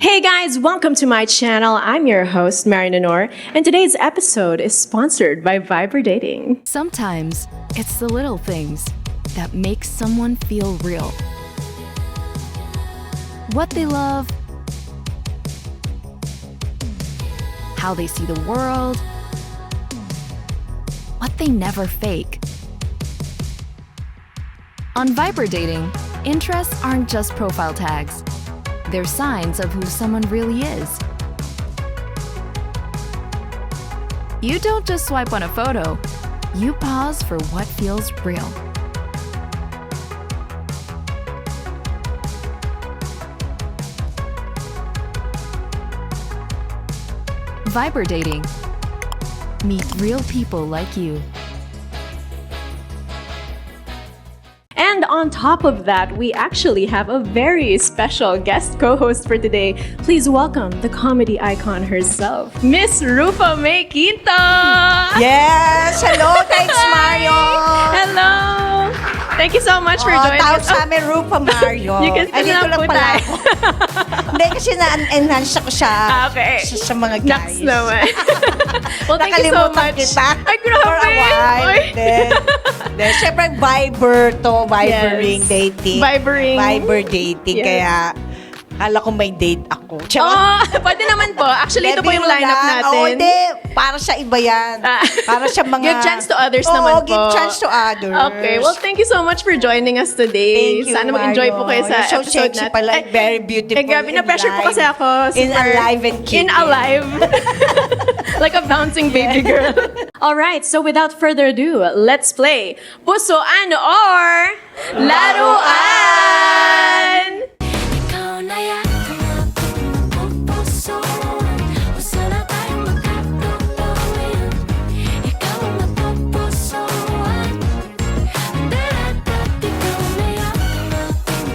Hey guys, welcome to my channel. I'm your host, Mary Nanor, and today's episode is sponsored by Viber Dating. Sometimes it's the little things that make someone feel real. What they love, how they see the world, what they never fake. On Viber Dating, interests aren't just profile tags. They're signs of who someone really is. You don't just swipe on a photo, you pause for what feels real. Viber Dating. Meet real people like you. And on top of that, we actually have a very special guest co-host for today. Please welcome the comedy icon herself, Miss Rufa May Quinto! Yes! Hello, thanks Mario! Hello! Thank you so much for joining Tawag us. sa amin, Rupa Mario. You can Ay, dito lang po pala tayo. ako. Hindi, kasi na-enhance ako Okay. sa mga Naks guys. naman. Well, thank you so Nakalimutan much. kita Ay, grabe! for a while. Uy. Then, syempre, Viber to, Vibering Yes. dating. Vibering. Viber dating, Yes. kaya kala ko may date ako. Oh, pwede naman po. Actually, ito po yung lineup natin. Oo, hindi. Para sa iba yan. Para sa mga... Give chance to others Oo, naman po. give chance to others. Okay. Well, thank you so much for joining us today. Thank you, Sana mag-enjoy po kayo sa You're so episode sexy natin. pala. Ay, Very beautiful. grabe. Na-pressure po kasi ako. In Super- alive and kicking. In alive. Like a bouncing baby girl. All right. So without further ado, let's play Pusuan or Laruan! Ikaw na yata ang napupusuan. Gusto na tayong magkatuluyan. Ikaw ang napupusuan. Daradat, ikaw na yata ang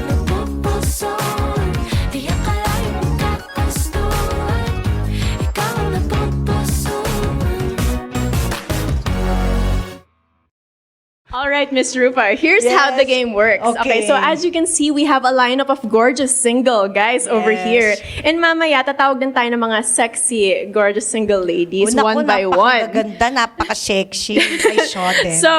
napupusuan. Di akalayang magkakastuhan. Ikaw ang napupusuan. All right, Miss Rupa, here's Yes. how the game works. Okay. So as you can see, we have a lineup of gorgeous single guys over Yes. here. And mamaya, tatawag din tayo ng mga sexy, gorgeous single ladies Naku, one by one. napakaganda, napaka-sexy. I saw them. So,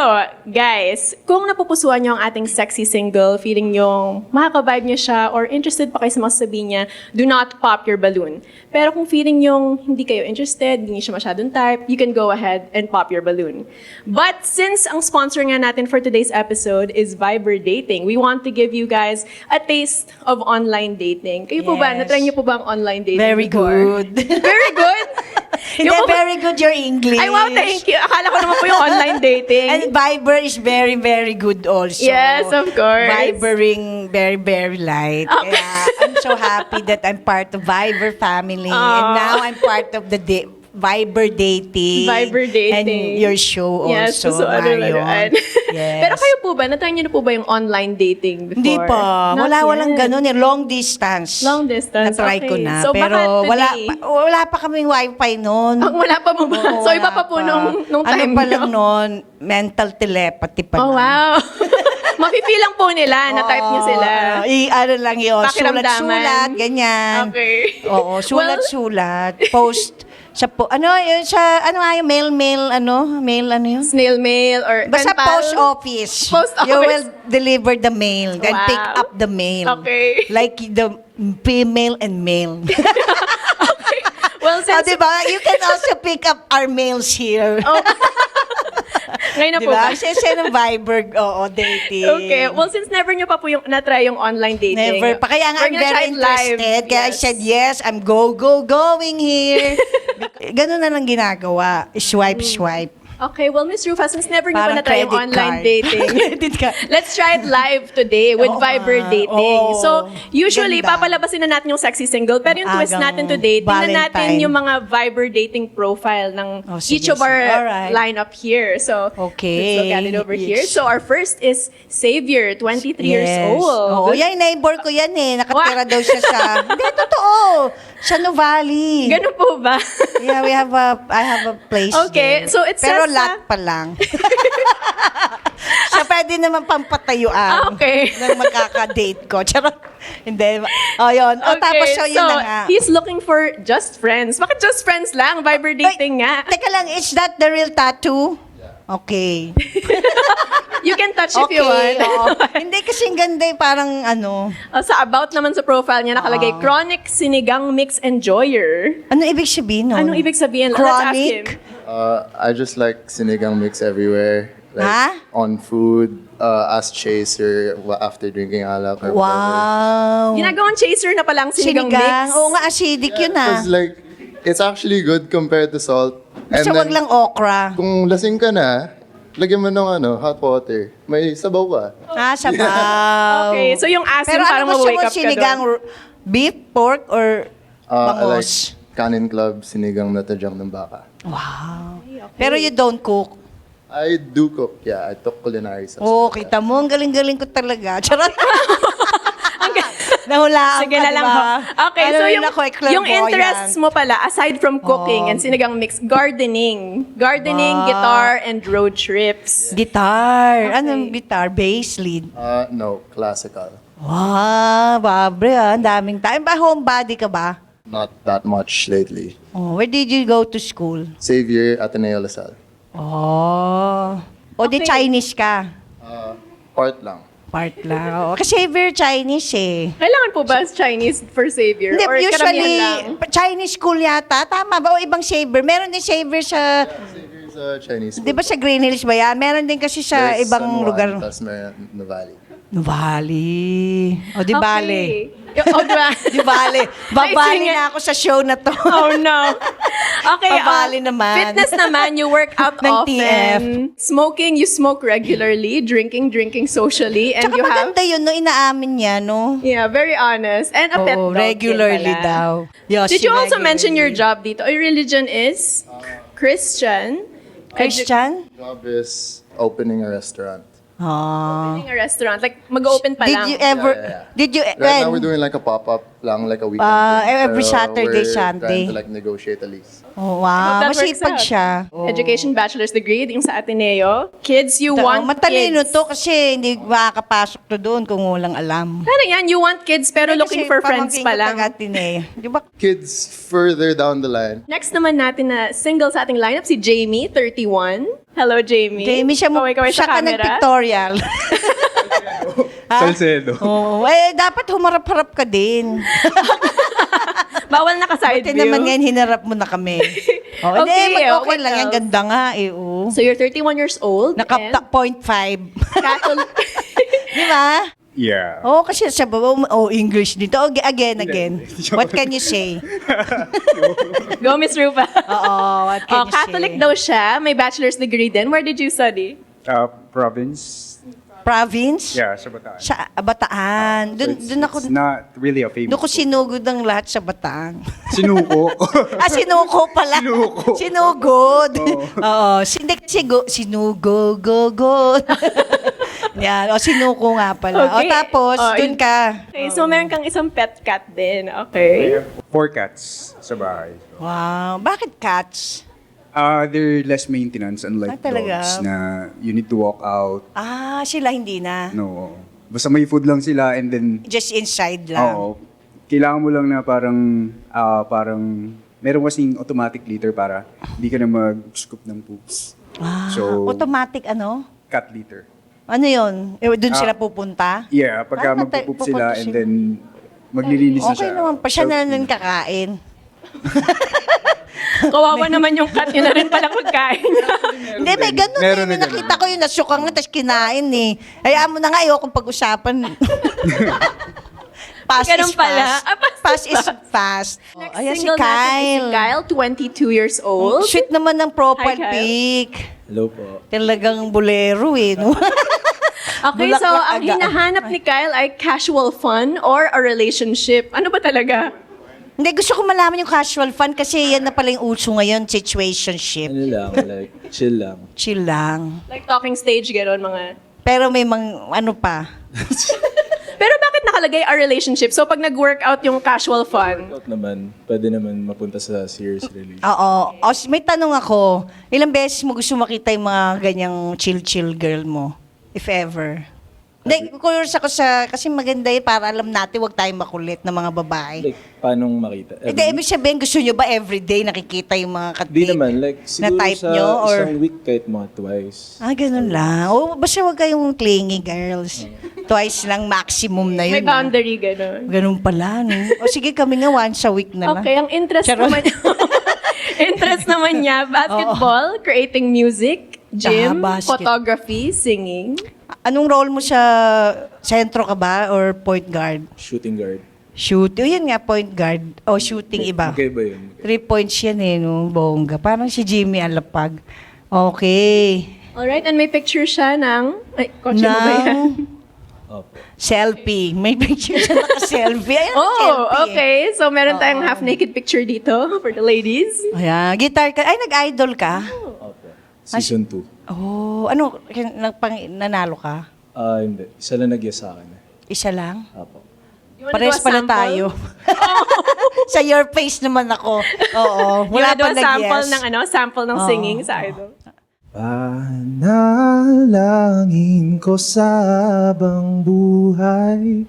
guys, kung napupusuan niyo ang ating sexy single, feeling niyo makaka-vibe niya siya, or interested pa kayo sa mga sabihin niya, do not pop your balloon. Pero kung feeling niyo hindi kayo interested, hindi siya masyadong type, you can go ahead and pop your balloon. But since ang sponsor nga natin for today's episode is Viber Dating, we want to give you guys a taste of online dating. Kayo po ba? Yes. Natry niyo po ba ang online dating Very before? good. Very good? Hindi, very good your English. Ay, wow, thank you. Akala ko naman po yung online dating. And Viber is very, very good also. Yes, of course. Vibering, very, very light. Okay. Kaya I'm so happy that I'm part of Viber family. And now I'm part of the Viber dating. Viber dating. And your show Yes, also, Pusuan or Mario. Laruan. Yes. Pero kayo po ba, natry niyo na po ba yung online dating before? Hindi pa. Not Walang yet. ganun eh. Long distance. Long distance, Na-try ko okay. na. So, pero baka today- wala pa kaming wifi noon. Wala pa mo ba? Oo, So, iba wala pa po nung Ano time pa niyo? lang noon, mental telepathy pa Oh, lang. wow. Mapipi lang po nila, na-type niyo sila. Ano lang yun, Pakiramdaman. sulat-sulat, ganyan. Okay. Oo, sulat-sulat. Post sa ano yun sa ano nga yung mail yun? Snail mail or Basta pen pal. post office. Post You office. will deliver the mail, then Wow. pick up the mail. Okay. Like the female and male. Well, So, since... diba? You can also pick up our mails here. Oh. Ngayon na po Diba? ba? Kasi ng Viber, dating. Okay. Well, since never nyo pa po yung na-try yung online dating. Never pa. Kaya nga we're I'm gonna try very it live. interested. Kaya I Yes. said, yes, I'm going here. Ganun na lang ginagawa. Swipe. Okay, well, Miss Rufa, since never nyo pa Parang na-try yung credit online card. dating, Credit card. let's try it live today with Oo Viber nga. Dating. Oo. So, usually, Ganda. papalabasin na natin yung sexy single, pero yung twist Agang natin today, tingnan natin Valentine. yung mga Viber Dating profile ng Oh, sige, each of our sige. Alright. lineup here. So, Okay. let's look at it over here. Yes. So, our first is Xavier, 23 years old. Oo, yan, neighbor ko yan eh. Nakatira daw siya sa... Hindi, totoo. Sa Nuvali. Ganun po ba? Yeah, I have a place Okay, there. so it Pero says lot pa lang. Siya pa pwede naman pampatayuan Okay. ng magkaka-date ko. Charot. Hindi. O, yun. O, tapos, so, yun na nga. he's looking for just friends. Bakit just friends lang? Viber dating nga. Teka lang, is that the real tattoo? Okay. You can touch if you want. oo. Hindi kasing ganda parang ano. Sa about naman sa profile niya, nakalagay, chronic sinigang mix enjoyer. Ano ibig sabihin nun? Anong ibig sabihin? Let's ask him. Chronic? I just like sinigang mix everywhere. Like Huh? on food, as chaser after drinking alak or whatever. Wow. Ginagawang chaser na palang sinigang, mix. Oo nga, acidic yun ah. It's like, it's actually good compared to salt. Basta wag lang okra. Kung lasing ka na, lagyan mo ng hot water. May sabaw pa. Sabaw. Okay, so yung asim Pero parang ano gusto ma-wake mo, up ka sinigang doon. beef, pork, or I like bangos? Kanin Club, sinigang na tadyang ng baka. Wow. Pero you don't cook. I do cook. Yeah, I took culinary subjects. Oo, kita mo, ang galing-galing ko talaga. Charot. Nahulaan Sige ka, na lang diba? ho. Okay, Ano so rin yung, ako, clairvoyant. yung interests mo pala, aside from cooking and sinigang mix, gardening. Gardening, guitar, and road trips. Guitar. Anong guitar? Bass lead. No, classical. Wow, babre ah. Ang daming time. Ba, homebody ka ba? Not that much lately. Oh, where did you go to school? Xavier Ateneo Lasal. Oh. O di Okay. Chinese ka? Part lang. Part lang. Oo. Kasi very Chinese eh. Kailangan po ba Chinese for Xavier? Hindi, Or usually, karamihan lang? Chinese school yata. Tama ba? O ibang Xavier. Meron din Xavier sa, Xavier is a Chinese. di ba sa Green Hills ba yan? Meron din kasi sa There's ibang San Juan, lugar. Tapos meron Nuvali. Nuvali. O di bale. Oh, diba? Di bale. Babali Ay, sige. na ako sa show na to. Oh, no. Okay, Pabali naman. fitness naman, you work out Ng often. TF. Smoking, you smoke regularly. Drinking socially. And Tsaka you have... maganda yun, no? Inaamin niya, no? Yeah, very honest. And a pet Oo, dog din regularly pala. daw. Yes, Did you also regularly. mention your job dito? Your religion is Christian. Christian? Job is opening a restaurant. Oh. Opening a restaurant. Like, mag-open pa Did lang. you ever, Yeah. did you, Right now when? we're doing like a pop-up lang, like a weekend. Every thing. Pero Saturday, we're Sunday. trying to like negotiate a lease. Oh, Hope wow, that works masipag out. siya. Education bachelor's degree, yung sa Ateneo. Kids, you Oh, want matalino kids. to kasi hindi makakapasok to doon kung walang alam. Ano yan? You want kids pero looking for friends pa lang. Di ba? Kids further down the line. Next naman natin na single sa ating lineup, si Jamie, 31. Hello, Jamie. Jamie, siya mo, Kaway-kaway siya sa ka camera. nag-pictorial. Salcedo. Oo, dapat humarap-harap ka din. Bawal naka-side Buti view. naman ngayon, hinarap mo na kami. Oh, Okay, okay, oh, okay what lang yan. else? Ganda nga eh. Oo. So you're 31 years old. Nakapta 0.5. Catholic. Di ba? Yeah. Oo, kasi sa English dito. Oh, again. What can you say? Go, Miss Rupa. Oo, what can you Catholic say? daw siya. May bachelor's degree din. Where did you study? Province. Province? Yeah, sa Bataan. Sa Bataan. So Doon ako, it's not really a famous doon ko sinugod ang lahat sa Bataan. Sinuko. Sinuko pala. Sinuko. Sinugod. Oo. Hindi kasi sinugod. Yan. O, sinuko nga pala. Okay. O, tapos, doon ka. Okay, so meron kang isang pet cat din. Okay. 4 cats sa bahay. Wow. Bakit cats? They're less maintenance unlike talaga? dogs na you need to walk out. Sila hindi na. No. Basta may food lang sila and then Just inside lang. oo. Kailangan mo lang na parang meron kasing automatic litter para hindi ka na mag-scoop ng poops. So, Automatic ano? cat litter. Ano yun? Doon sila pupunta? Yeah, pagka magpo-poop sila and then maglilinis na Okay siya. naman pa. Siya So, na lang kakain. Kawawa naman yung cat. Yun na rin pala pagkain. Hindi, may ganun Meron eh. na Nakita ko yun, nasyuka nga, tapos kinain eh. Hayaan mo na nga, ayokong pag-usapan. Fast Ganun is pala. fast. Fast is fast. Next Ayan si single natin is si Kyle. Kyle, 22 years old. Sweet naman ng profile Hi, Kyle. pic. Hello po. Talagang bolero eh. No? Okay, so Bulaklak ang aga. hinahanap ni Kyle ay casual fun or a relationship. Ano ba talaga? Hindi, gusto ko malaman yung casual fun kasi yan na pala yung uso ngayon, situationship. Ano lang, like, chill lang. Chill lang. Like talking stage, gano'n mga... Pero may ano pa. Pero bakit nakalagay a relationship? So pag nag-workout yung casual fun, Out naman, pwede naman mapunta sa serious relationship. Oo. May tanong ako, ilang beses mo gusto makita yung mga ganyang chill-chill girl mo? If ever. Hindi, curious ako kasi maganda yun para alam natin huwag tayong makulit na mga babae. Like, paano makita? Hindi, ibig sabihin, gusto nyo ba everyday nakikita yung mga Di katik? naman, like, na siguro type sa nyo, or- isang week kahit mga twice. Ganun lang. O, basta huwag kayong clingy, girls. Twice lang maximum na yun. May boundary, gano'n. Ganun pala, no? O sige, kami nga once a week na lang. Okay, ang interest Charot. naman interest naman niya, basketball, creating music, gym, basket. photography, singing. Anong role mo sa sentro ka ba or point guard? Shooting guard. Shoot. O yun nga, point guard. O shooting iba. Okay ba yun? 3 points yan eh, no? Bongga. Parang si Jimmy Alapag. Okay. Alright, and may picture siya ng... Ay, kotse mo ba yan? Opo. Selfie. May picture siya naka-selfie. Ayan, Oh, selfie. eh. okay. So, meron tayong half-naked picture dito for the ladies. Ayan, guitar ka. Ay, nag-idol ka? Opo. Season 2. Oh, ano, nanalo ka? Hindi. Isa lang nag-yes sa akin. Isa lang? Opo. You wanna Pares do a pala sample? tayo. Sa your face naman ako. Oo. You Wala wanna do pa a sample nag-yes. ng sample ng singing sa idol? Panalangin ko sa habang buhay,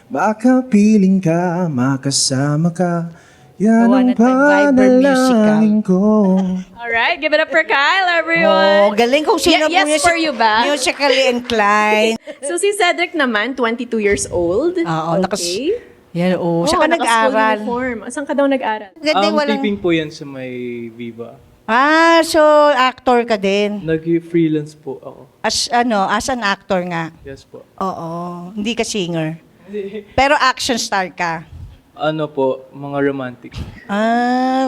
baka piling ka, makasama ka, yan Gawa ang ng Viber panalangin ko. Alright, give it up for Kyle, Oh, everyone. galing kung sino Yes for you ba? musically inclined. So, si Cedric naman, 22 years old. Oo, Okay. Yan, oh. Saan ka naka-school nag-aral? uniform. Saan ka daw nag-aral? Ganda yung walang... Taping po yan sa may Viva. So actor ka din. Nag-freelance po ako. As an actor nga. Yes po. Oo, hindi ka singer. Pero action star ka. Ano po, mga romantic.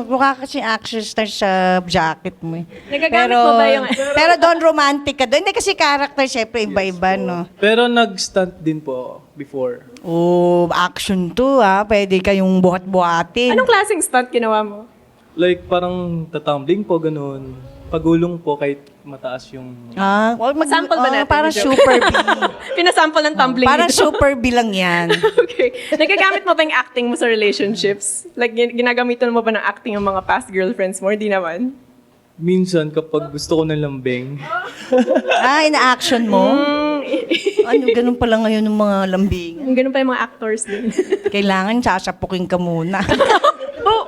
Mukha kasi action star sa jacket mo. eh. Nagagamit mo ba yung... Pero doon romantic ka doon. Hindi kasi character, syempre, iba-iba, no? Pero nag-stunt din po ako before. Oh, action to, ha? Pwede kayong buhat-buhatin. Anong klaseng stunt ginawa mo? Like parang tatumbling po, ganun. Pagulong po kahit mataas yung... Sample ba natin? Parang Joke. super B. Pinasample ng tumbling Parang dito. super B lang yan. Okay. Nagagamit mo ba yung acting mo sa relationships? Like, ginagamitan mo ba ng acting yung mga past girlfriends mo? Hindi naman. Minsan kapag gusto ko ng lambing, Ina-action mo? Ganun pala ngayon ng mga lambing. Ganun pa yung mga actors din. Kailangan sasapukin ka muna. Oh!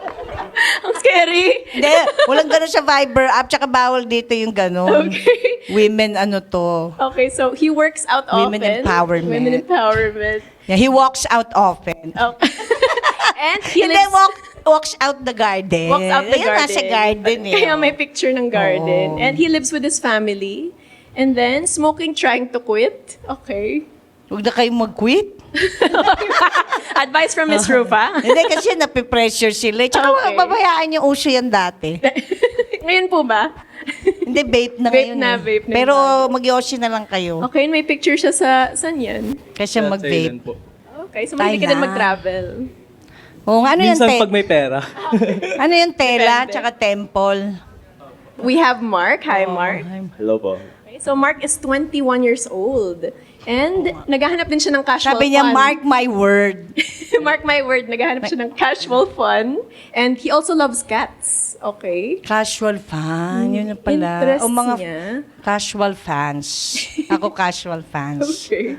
Ang scary! Hindi, walang ganun sa Viber app, tsaka bawal dito yung ganun. Okay. Women, to. Okay, so he works out Women often. empowerment. Women empowerment. Yeah, he walks out often. Okay. And he Hindi, lives... walks out the garden. Walks out the Ayun, garden. nasa garden eh. Kaya may picture ng garden. Oh. And he lives with his family. And then, smoking, trying to quit. Okay. Huwag na kayong mag-quit. Advice from Miss Rufa. Hindi, kasi napipressure sila. Tsaka Okay. babayaan yung uso yan dati. Ngayon po ba? Hindi, vape na Vape ngayon. na, eh. vape na Pero yung mag-yoshi na lang kayo. Okay, may picture siya sa... Saan yan? Kasi sa mag-vape. Thailand po. Okay, so mahilig ka din Thailand. mag-travel. Oo, ano yung Minsan pag may pera. ano yung tela, Depende. tsaka temple? We have Mark. Hi, Mark. Hello po. Okay, so Mark is 21 years old. And naghahanap din siya ng casual Sabi niya, fun. mark my word. Mark my word, naghahanap siya ng casual fun. And he also loves cats. Okay. Casual fan, yun na pala. Interest O mga niya. casual fans. Ako casual fans. Okay.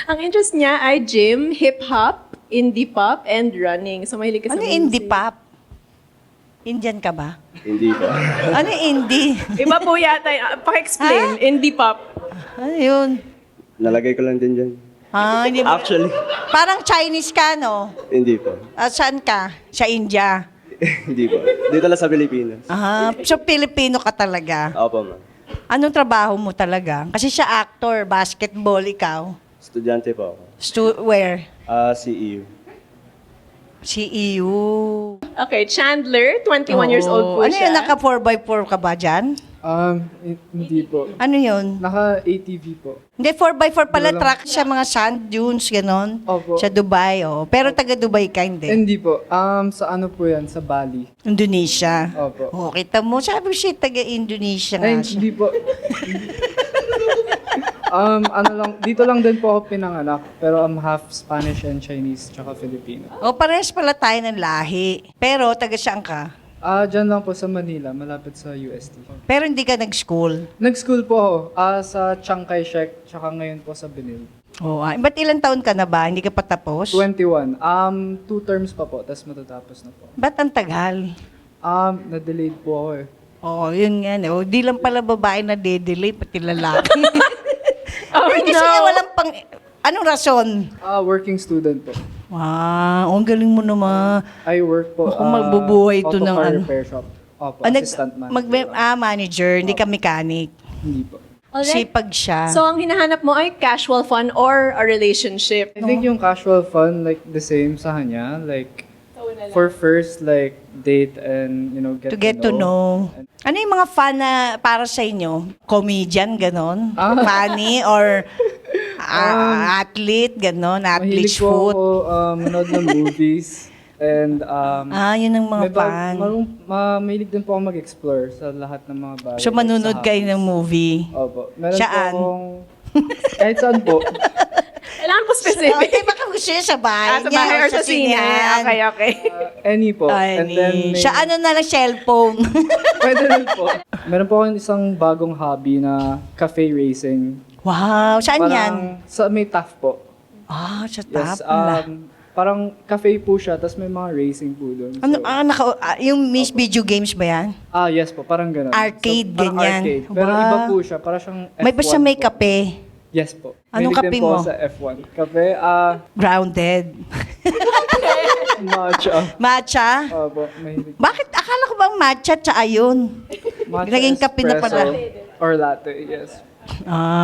Ang interest niya ay gym, hip-hop, indie pop, and running. So mahilig ka sa Ano music. indie pop? Indian ka ba? Hindi po. Ano indie? Iba po yata. Paki-explain. Indie pop. Ano yun? Nalagay ko lang din dyan. Hindi ba? Actually, Parang Chinese ka, no? hindi po. Saan ka? Sa India? Hindi po. Dito lang sa Pilipinas. So Pilipino ka talaga. Opo, ma'am. Anong trabaho mo talaga? Kasi siya actor, basketball, ikaw. Estudyante po ako. Where? CEU. CEU. Okay, Chandler, 21 years old po Ano siya. yun, naka 4x4 ka ba dyan? Hindi po. Ano yun? Naka ATV po. Hindi, 4x4 pala, Wala lang. track siya, mga sand dunes, gano'n. Opo. Sa Dubai, oh. Pero taga Dubai ka, hindi. Hindi po. Sa ano po yan? Sa Bali. Indonesia. Opo. Oh, kita mo, sabi ko siya, taga Indonesia nga Ay, siya. hindi po. Dito lang din po ako pinanganak. Pero I'm half Spanish and Chinese, tsaka Filipino. O, parehas pala tayo ng lahi. Pero, taga saan ka? Dyan lang po sa Manila, malapit sa UST. Pero hindi ka nag-school. Nag-school po ako sa Chiang Kai-shek, tsaka ngayon po sa Benil. Oh, ba't ilang taon ka na ba? Hindi ka pa tapos? 21. 2 terms pa po, tapos matatapos na po. Ba't ang tagal? Na-delayed po ako eh. Oo, yun nga. No? Di lang pala babae na delay, pati lalaki. Hindi no. sila walang pang... Anong rason? Working student po. Wow, ang galing mo naman. I work po Ako magbubuhay ito ng auto car ano. repair shop. Opo, Ah, assistant manager. manager, hindi ka mechanic. Hindi po. Alright. Sipag siya. So, ang hinahanap mo ay casual fun or a relationship? I think yung casual fun, like, the same sa kanya. Like, for first, like, date and, you know, to get to know. Ano yung mga fun na para sa inyo? Comedian, ganon? Funny or athlete, ganon? Athlete Mahilig po food? ako manood ng movies. And, Yun ang mga fun. mahilig din po ako mag-explore sa lahat ng mga bagay. So, manunod Sa kayo ng movie? Opo. Meron Saan? po akong... Kahit saan po. Kailangan po specific. Okay, baka gusto niya sa bahay Sa bahay or sa sinehan. Okay, okay. Any po. And then, may- Siya ano na lang, cellphone. Pwede rin po. Meron po akong isang bagong hobby na cafe racing. Wow, saan yan? Sa may TAF po. Sa Yes, top. parang cafe po siya, tapos may mga racing po doon. Ano, yung Miss Video Games ba yan? Yes po, parang gano'n. Arcade, parang ganyan. Arcade. Pero Wow. iba po siya, parang siyang F1 May ba siya may po. kape? Yes po. Anong Mahilig kape din po mo? sa F1. Kape, Grounded. matcha. Matcha? Opo, mahilig. Bakit? Akala ko bang matcha tsaka yun? Matcha Naging kape na pala. espresso Or latte, yes.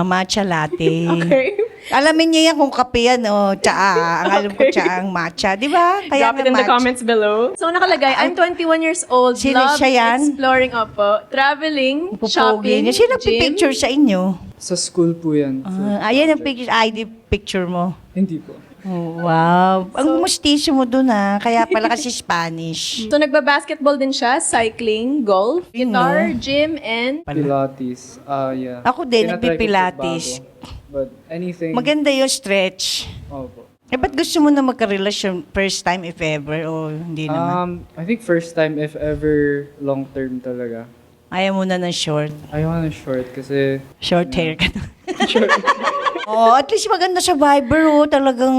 Matcha latte. Okay. Alamin niyo yan kung kape yan o tsaa. Ang alam ko tsaa ang matcha. Di ba? Kaya Drop it in the matcha. comments below. So, nakalagay, I'm 21 years old. Sino love siya yan? exploring, traveling, Pupogi shopping, niya. Sino gym. picture sa inyo? Sa school po yan. Ayan ang picture, ID picture mo. Hindi po. Oh, wow. Ang mustisyo mo dun kaya pala kasi Spanish. So, nagba-basketball din siya, cycling, golf, guitar, gym, and... Pilates. Yeah. Ako din, Tinatry ko po nagpipilates. bago. But anything. Maganda yung stretch. Opo. Ba't gusto mo na magka-relasyon first time if ever o hindi naman? I think first time if ever long term talaga. Ayaw mo na ng short. Ayaw ng short kasi Short hair ka na. At least maganda sa Viber, talagang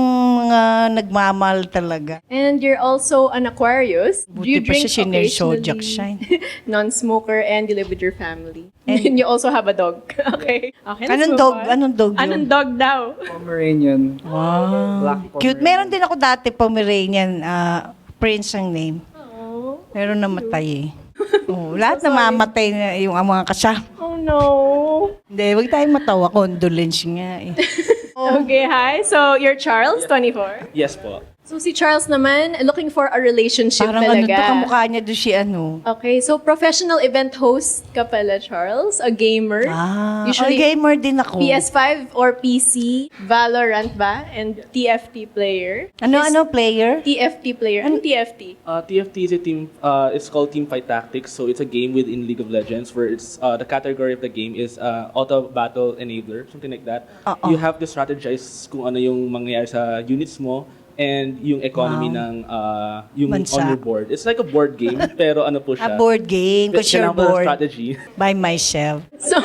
mga nagmamahal talaga. And you're also an Aquarius. Do you Buti pa drink siya sinersojak occasionally? siya. Non-smoker and you live with your family. And you also have a dog. Okay. Okay, let's Anong move dog? on. Anong dog yun? Anong dog daw? Pomeranian. Black Pomeranian. Cute. Meron din ako dati Pomeranian. Prince ang name. Pero namatay lahat namamatay na yung mga kasama. Oh no. Hindi, wag tayong matawa. Condolence nga Okay, hi. So, you're Charles, 24. Yes po. So, si Charles naman, looking for a relationship Parang talaga. kamukha niya doon si Okay, so professional event host ka pala, Charles. A gamer. Usually, gamer din ako. PS5 or PC, Valorant ba? And TFT player. Ano player? TFT player. Ano TFT? TFT is a team. It's called Teamfight Tactics. So it's a game within League of Legends where it's the category of the game is auto battle enabler, something like that. You have to strategize kung ano yung mangyayari sa units mo and yung economy ng yung Bansa. on your board. It's like a board game pero ano po siya. A board game, because you're Kailangan mo ng bored strategy. by myself. So,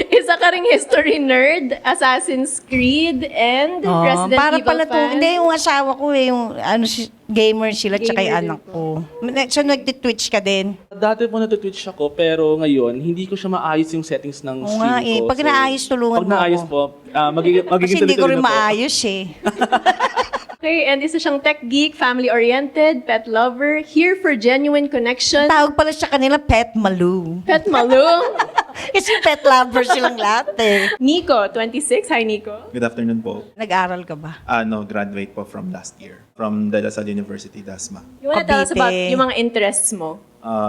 isa ka ring history nerd, Assassin's Creed, and Resident para Evil pala to. fan. Hindi, yung asawa ko yung gamer sila tsaka Gamer yung din anak ko. So, nagti-twitch ka din? Dati po nagtitwitch ako pero ngayon hindi ko siya maayos yung settings ng Oo stream nga ko. Pag naayos, tulungan Pag mo naayos ako. po, magiging Kasi hindi ko tuloy-tuloy rin na po. maayos Okay, and isa siyang tech geek, family-oriented, pet lover, here for genuine connection. Tawag pala sa kanila Pet Malu. Pet malung. Kasi pet lover silang lahat Nico, 26. Hi, Nico. Good afternoon po. Nag-aral ka ba? No, graduate po from last year. From De La Salle University, Dasma. You wanna tell us Cavite. about yung mga interests mo?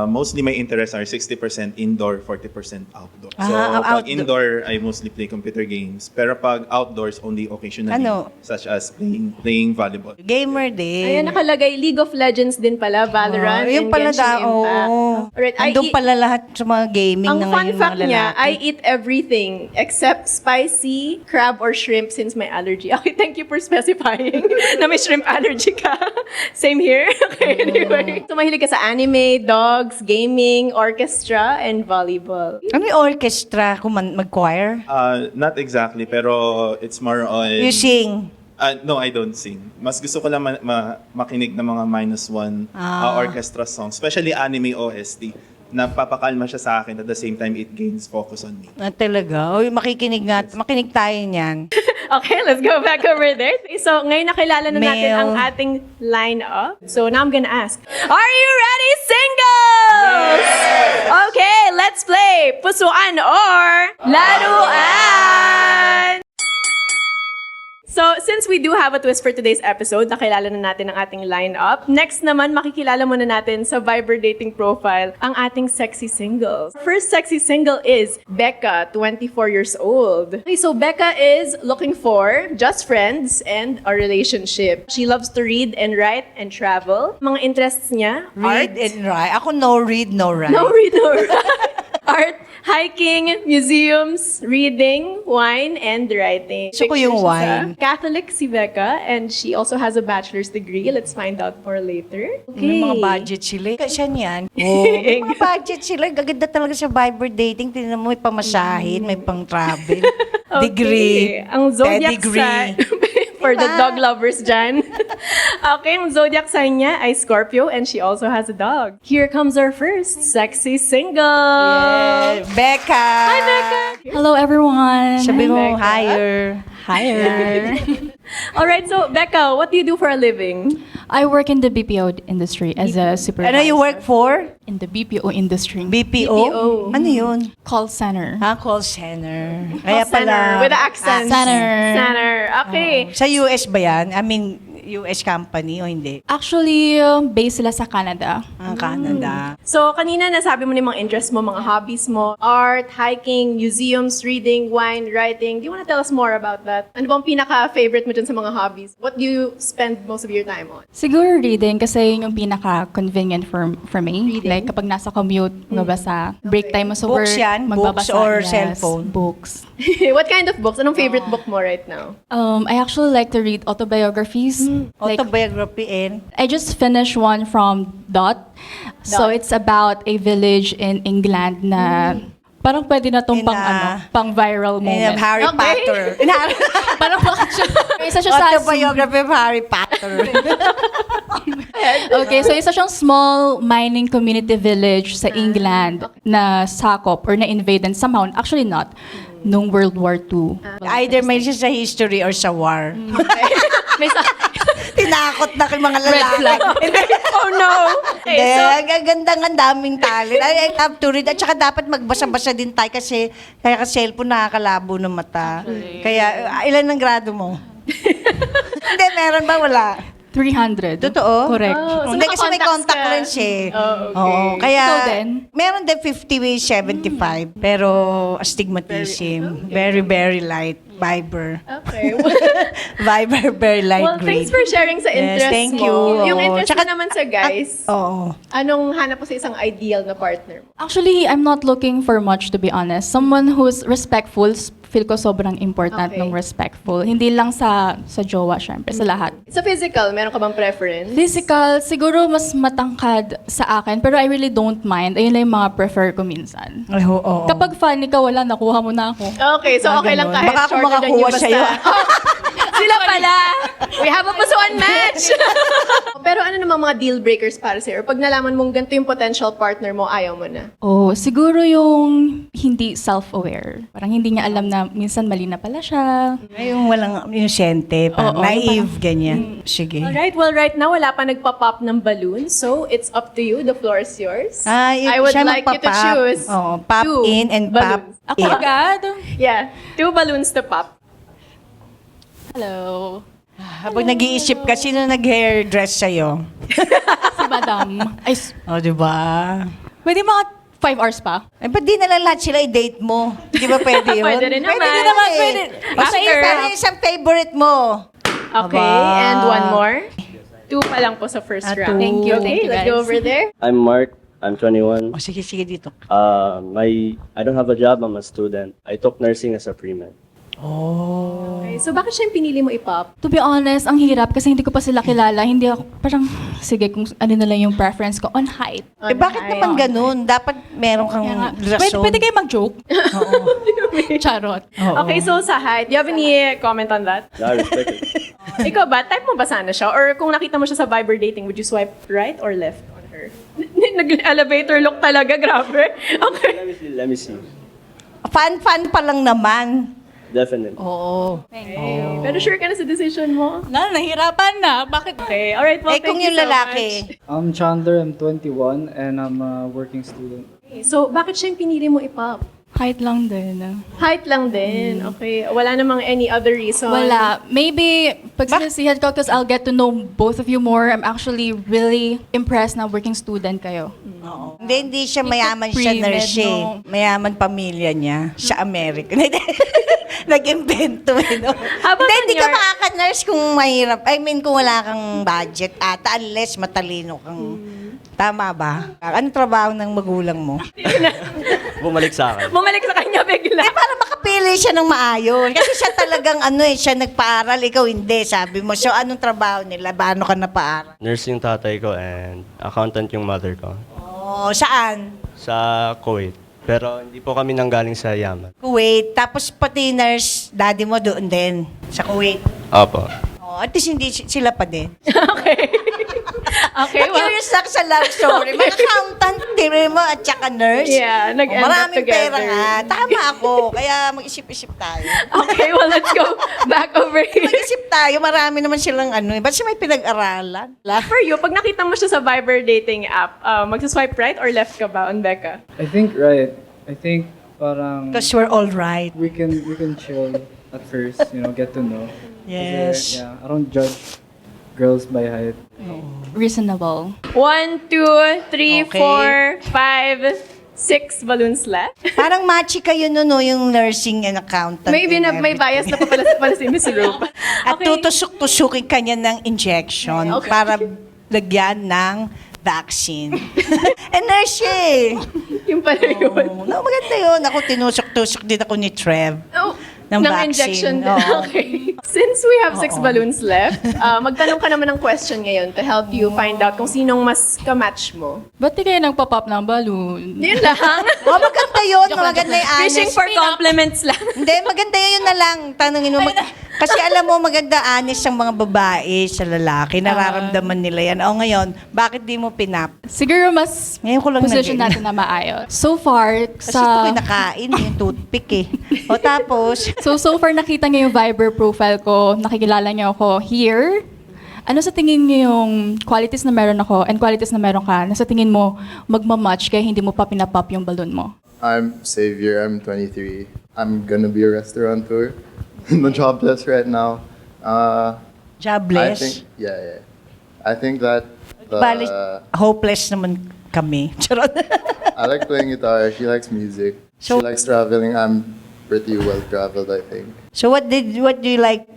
Mostly my interests are 60% indoor, 40% outdoor. So, outdoor. pag indoor, I mostly play computer games. Pero pag outdoors, only occasionally. Ano? Such as playing volleyball. Gamer din. Ayan, nakalagay League of Legends din pala, Valorant, yung and pala Genshin Impact. Alright, Andun pala lahat sa mga gaming ang na fun ngayon fact mga niya, lalaki. I eat everything except spicy, crab, or shrimp since my allergy. Okay, thank you for specifying na may shrimp allergy ka. Same here. Okay, anyway. So, mahilig ka sa anime, dog, dogs, gaming, orchestra, and volleyball. Ano yung orchestra? Kung mag-choir? Not exactly, pero it's more on... You sing? No, I don't sing. Mas gusto ko lang makinig ng mga -1 orchestra songs, especially anime OST. Napapakalma siya sa akin, at the same time, it gains focus on me. Talaga? Oy, makinig tayo niyan. Okay, let's go back over there. So, ngayon nakilala na natin Male. ang ating line-up. So, now I'm gonna ask, are you ready, singles? Okay, let's play Pusuan or Laruan! So, since we do have a twist for today's episode, nakilala na natin ang ating lineup. Next naman, makikilala muna natin sa Viber dating profile ang ating sexy singles. First sexy single is Becca, 24 years old. Okay, so Becca is looking for just friends and a relationship. She loves to read and write and travel. Mga interests niya, Read art. and write. Ako no read, no write. No read, no write. Art, hiking, museums, reading, wine, and writing. Gusto ko yung Picture siya wine. sa Catholic si Becca, and she also has a bachelor's degree. Let's find out more later. May mga budget sila. Kasi yan. Oh, may mga budget sila. Gaganda talaga sa Viber dating. Tingnan mo, may pamasahin, may pang-travel. Degree. Ang zodiac Pedigree. sign for the dog lovers dyan. Okay, ang zodiac sign niya ay Scorpio, and she also has a dog. Here comes our first sexy single. Becca! Hi, Becca! Hello, everyone. Sabi mo, Becca. higher. Higher. All right, so Becca, what do you do for a living? I work in the BPO industry as a supervisor. Ano you work for? In the BPO industry. BPO? BPO. Ano yun? Call center. Call center. Kaya Center, pala. with the accent. Center. Center. Okay. Sa US ba yan? I mean, US company o hindi? Actually, based sila sa Canada. Canada. So, kanina nasabi mo na yung mga interests mo, mga hobbies mo. Art, hiking, museums, reading, wine, writing. Do you want to tell us more about that? Ano bang pinaka-favorite mo dyan sa mga hobbies? What do you spend most of your time on? Siguro reading kasi yun yung pinaka-convenient for me. Reading? Like kapag nasa commute, magbabasa. Break time mo sa Books work, yan? magbabasa. Books or Yes, cellphone? Books. What kind of books? Anong favorite book mo right now? I actually like to read autobiographies. Like, Autobiography and? I just finished one from Dot. So it's about a village in England na parang pwede na tong In, pang viral In moment. Harry Okay. Potter. In Harry Parang bakit siya? Isa siya sa Autobiography of Harry Potter. Okay, so isa siyang small mining community village sa England na sakop or na-invade and somehow, actually not, nung World War II. Either may siya sa history or sa war. May Tinakot na kay mga lalaki. oh no! Okay, Hindi, so, ang ganda nga, daming talent. I love to read. At saka dapat magbasa-basa din tayo kasi kaya ka cellphone nakakalabo ng mata. Kaya, ilan ang grado mo? Hindi, meron ba? Wala. 300. Totoo? Correct. Oh, so Hindi kasi may naka-contacts contact ka. lens eh. Oh, okay. Oo, kaya, Ikaw din? meron din 50 75. Pero astigmatism. Very, very light. Viber. Okay. Viber, very light Well, grade. thanks for sharing sa Yes, interest thank mo. you. Yung Oo. interest Tsaka- mo naman sa guys, Oo. anong hanap mo sa isang ideal na partner mo? Actually, I'm not looking for much to be honest. Someone who's respectful, feel ko sobrang important Okay. ng respectful. Hindi lang sa jowa, syempre, sa lahat. Sa physical, meron ka bang preference? Physical, siguro mas matangkad sa akin, pero I really don't mind. Ayun lang yung mga prefer ko minsan. Ay, oo. Kapag funny ka, wala, nakuha mo na ako. Okay, so okay lang kahit Baka ako shorter than you makakuha basta. sa'yo. Sila pala! We have a pusuan match! Pero ano namang mga deal breakers para sa'yo? Or pag nalaman mong ganito yung potential partner mo, ayaw mo na? Oh, siguro yung hindi self-aware. Parang hindi niya alam na minsan mali na pala siya. Ay, yung walang inosente, parang Oo, naive, ganyan. Sige. Alright, well right now, wala pa nagpa-pop ng balloon. So, it's up to you. The floor is yours. I would siya like you to magpa-pop. choose Oo, pop 2 in and balloons. pop Ako in. agad? Yeah, 2 balloons to pop. Hello. Habang nag-iisip ka, sino nag-hairdress sa'yo? Si Madam. Ay, O, di ba? pwede mga 5 hours pa? Eh, ba't di na lang lahat sila i-date mo? Di ba pwede yun? Pwede rin naman. Pwede rin naman, pwede. O, sige, After. ano yung isang favorite mo? Okay, Aba. and one more. 2 pa lang po sa first round. Thank you, Okay, thank you, let's guys. go over there. I'm Mark. I'm 21. O, sige, sige dito. I don't have a job. I'm a student. I took nursing as a pre-med. Okay, so bakit siya yung pinili mo i-pop? To be honest, ang hirap kasi hindi ko pa sila kilala. Hindi ako, parang, sige, kung ano na lang yung preference ko on height. Bakit naman ganun? Dapat meron kang Kaya nga, rason. pwede kayo mag-joke? Charot. Okay, so sa height, do you have any comment on that? I respect it. Ikaw ba? Type mo ba sana siya? Or kung nakita mo siya sa Viber dating, would you swipe right or left on her? Nag-elevator look talaga, grabe. Okay. Let me see. Fan pa lang naman. Definitely. Oo. Pero sure ka na sa decision mo? Nahirapan na. Bakit? Okay, alright. Well, Eh kung thank you yung so lalaki, much. I'm Chandler, I'm 21, and I'm a working student. Okay, so, bakit siya yung pinili mo i-pop? Height lang din. Height lang din. Okay. Wala namang any other reason. Wala. Maybe, pag sinisihan ko, because I'll get to know both of you more, I'm actually really impressed na working student kayo. hindi siya mayaman siya pre-med, nurse eh. no? Mayaman pamilya niya. Siya American. Nag-invento eh, no? Habang Hindi ka nurse- makaka-nurse kung mahirap. I mean, kung wala kang budget ata, unless matalino kang... Tama ba? Anong trabaho ng magulang mo? Bumalik sa akin. Bumalik sa kanya bigla. Para makapili siya ng maayos. Kasi siya talagang siya nagpaaral, ikaw hindi, sabi mo. So, anong trabaho nila? Paano ka napaaral? Nurse yung tatay ko and accountant yung mother ko. Oh, saan? Sa Kuwait. Pero hindi po kami nanggaling sa Yaman. Kuwait. Tapos pati nurse, daddy mo doon din, sa Kuwait. Opo. Oh, at least hindi sila pa din. Okay. Okay, well, Curious ako sa love story. Mga accountant, tiri mo, at saka nurse. Yeah, nag-end up Maraming together. pera nga. Tama ako. Kaya mag-isip-isip tayo. okay, well, let's go back over here. Mag-isip tayo. Marami naman silang ba't siya may pinag-aralan? For you, pag nakita mo siya sa Viber dating app, magsaswipe right or left ka ba on Becca? I think right. I think parang Because we're all right. we can chill at first, get to know. Yes. Kasi, yeah, I don't judge girls by height. Reasonable. 1, 2, 3, Okay. 4, 5, 6 balloons left. Parang matchy kayo yung nursing and accountant. Maybe and na may bias na pa pala si Miss Rupa. At tutusok-tusukin kanya ng injection Okay. para lagyan ng vaccine. And nurse siya eh. Yung pala yun. Oh, no, maganda yun. Ako tinusok-tusok din ako ni Trev. Oh, ng ng vaccine. injection. Oo. Okay. Since we have 6 balloons left, magtanong ka naman ng question ngayon to help you find out kung sinong mas kamatch mo. Ba't di kayo nagpa-pop ng balloon? Yun lang. Oh, maganda yun. Maganda yung honest. Fishing for compliments lang. Hindi, maganda yun na lang. Tanungin mo. Kasi alam mo, maganda honest ang mga babae sa lalaki. Nararamdaman nila yan. O ngayon, bakit di mo pinap? Siguro mas Ngayon ko lang position nag- natin na maayos. So far, Kasi ito ko'y nakain, yung toothpick eh. O tapos, So far nakita niyo yung Viber profile ko, nakikilala niyo ako here. Ano sa tingin niyo yung qualities na meron ako and qualities na meron ka, na sa tingin mo magmamatch kaya hindi mo pa pinapop yung balloon mo? I'm Xavier, I'm 23. I'm gonna be a restaurateur. I'm jobless right now. I jobless. think, yeah. I think that Bali, hopeless naman kami. Charot. I like playing guitar. She likes music. So- She likes traveling. I'm pretty well traveled, I think. So what do you like?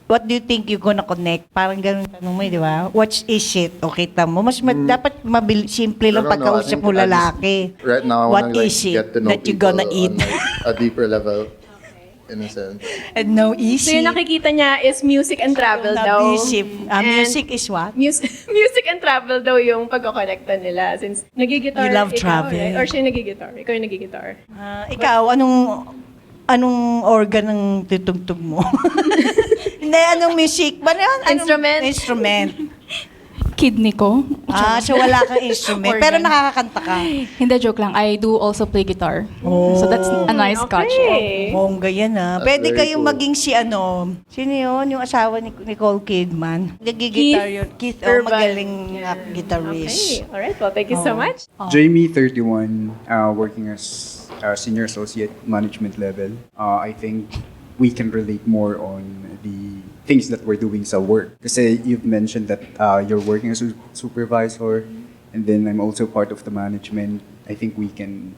What do you think you gonna connect? Parang ganun tanong mo, di ba? What is it? O kita mo, dapat simple lang I don't know, I pagkausap think mo I just- lalaki. Right now, I What want to is it get to know that you people gonna eat? on like, a deeper level, in a sense. And no So easy. yung nakikita niya is music and travel daw. And Music is what? Music and travel daw yung pagkakonnecta nila. Since nagigitar You love ikaw, travel. right? Or siya nagigitar. Ikaw yung nagigitar. Ikaw, anong organ ng tutugtog mo? Hindi, anong music? Instrument? Instrument. Kidney ko. So wala kang instrument. Pero Organ. nakakakanta ka. Hindi, joke lang. I do also play guitar. So that's a nice catch. Okay. Bongga yan ah. That's Pwede very kayong cool. maging sino yun? Yung asawa ni Nicole Kidman. Nagigitar Keith yun. Keith, Urban. magaling guitarist. Okay. Alright. Well, thank you so much. Jamie, 31, working as senior associate management level. I think we can relate more on the things that we're doing sa work. Kasi you've mentioned that you're working as a supervisor, and then I'm also part of the management. I think we can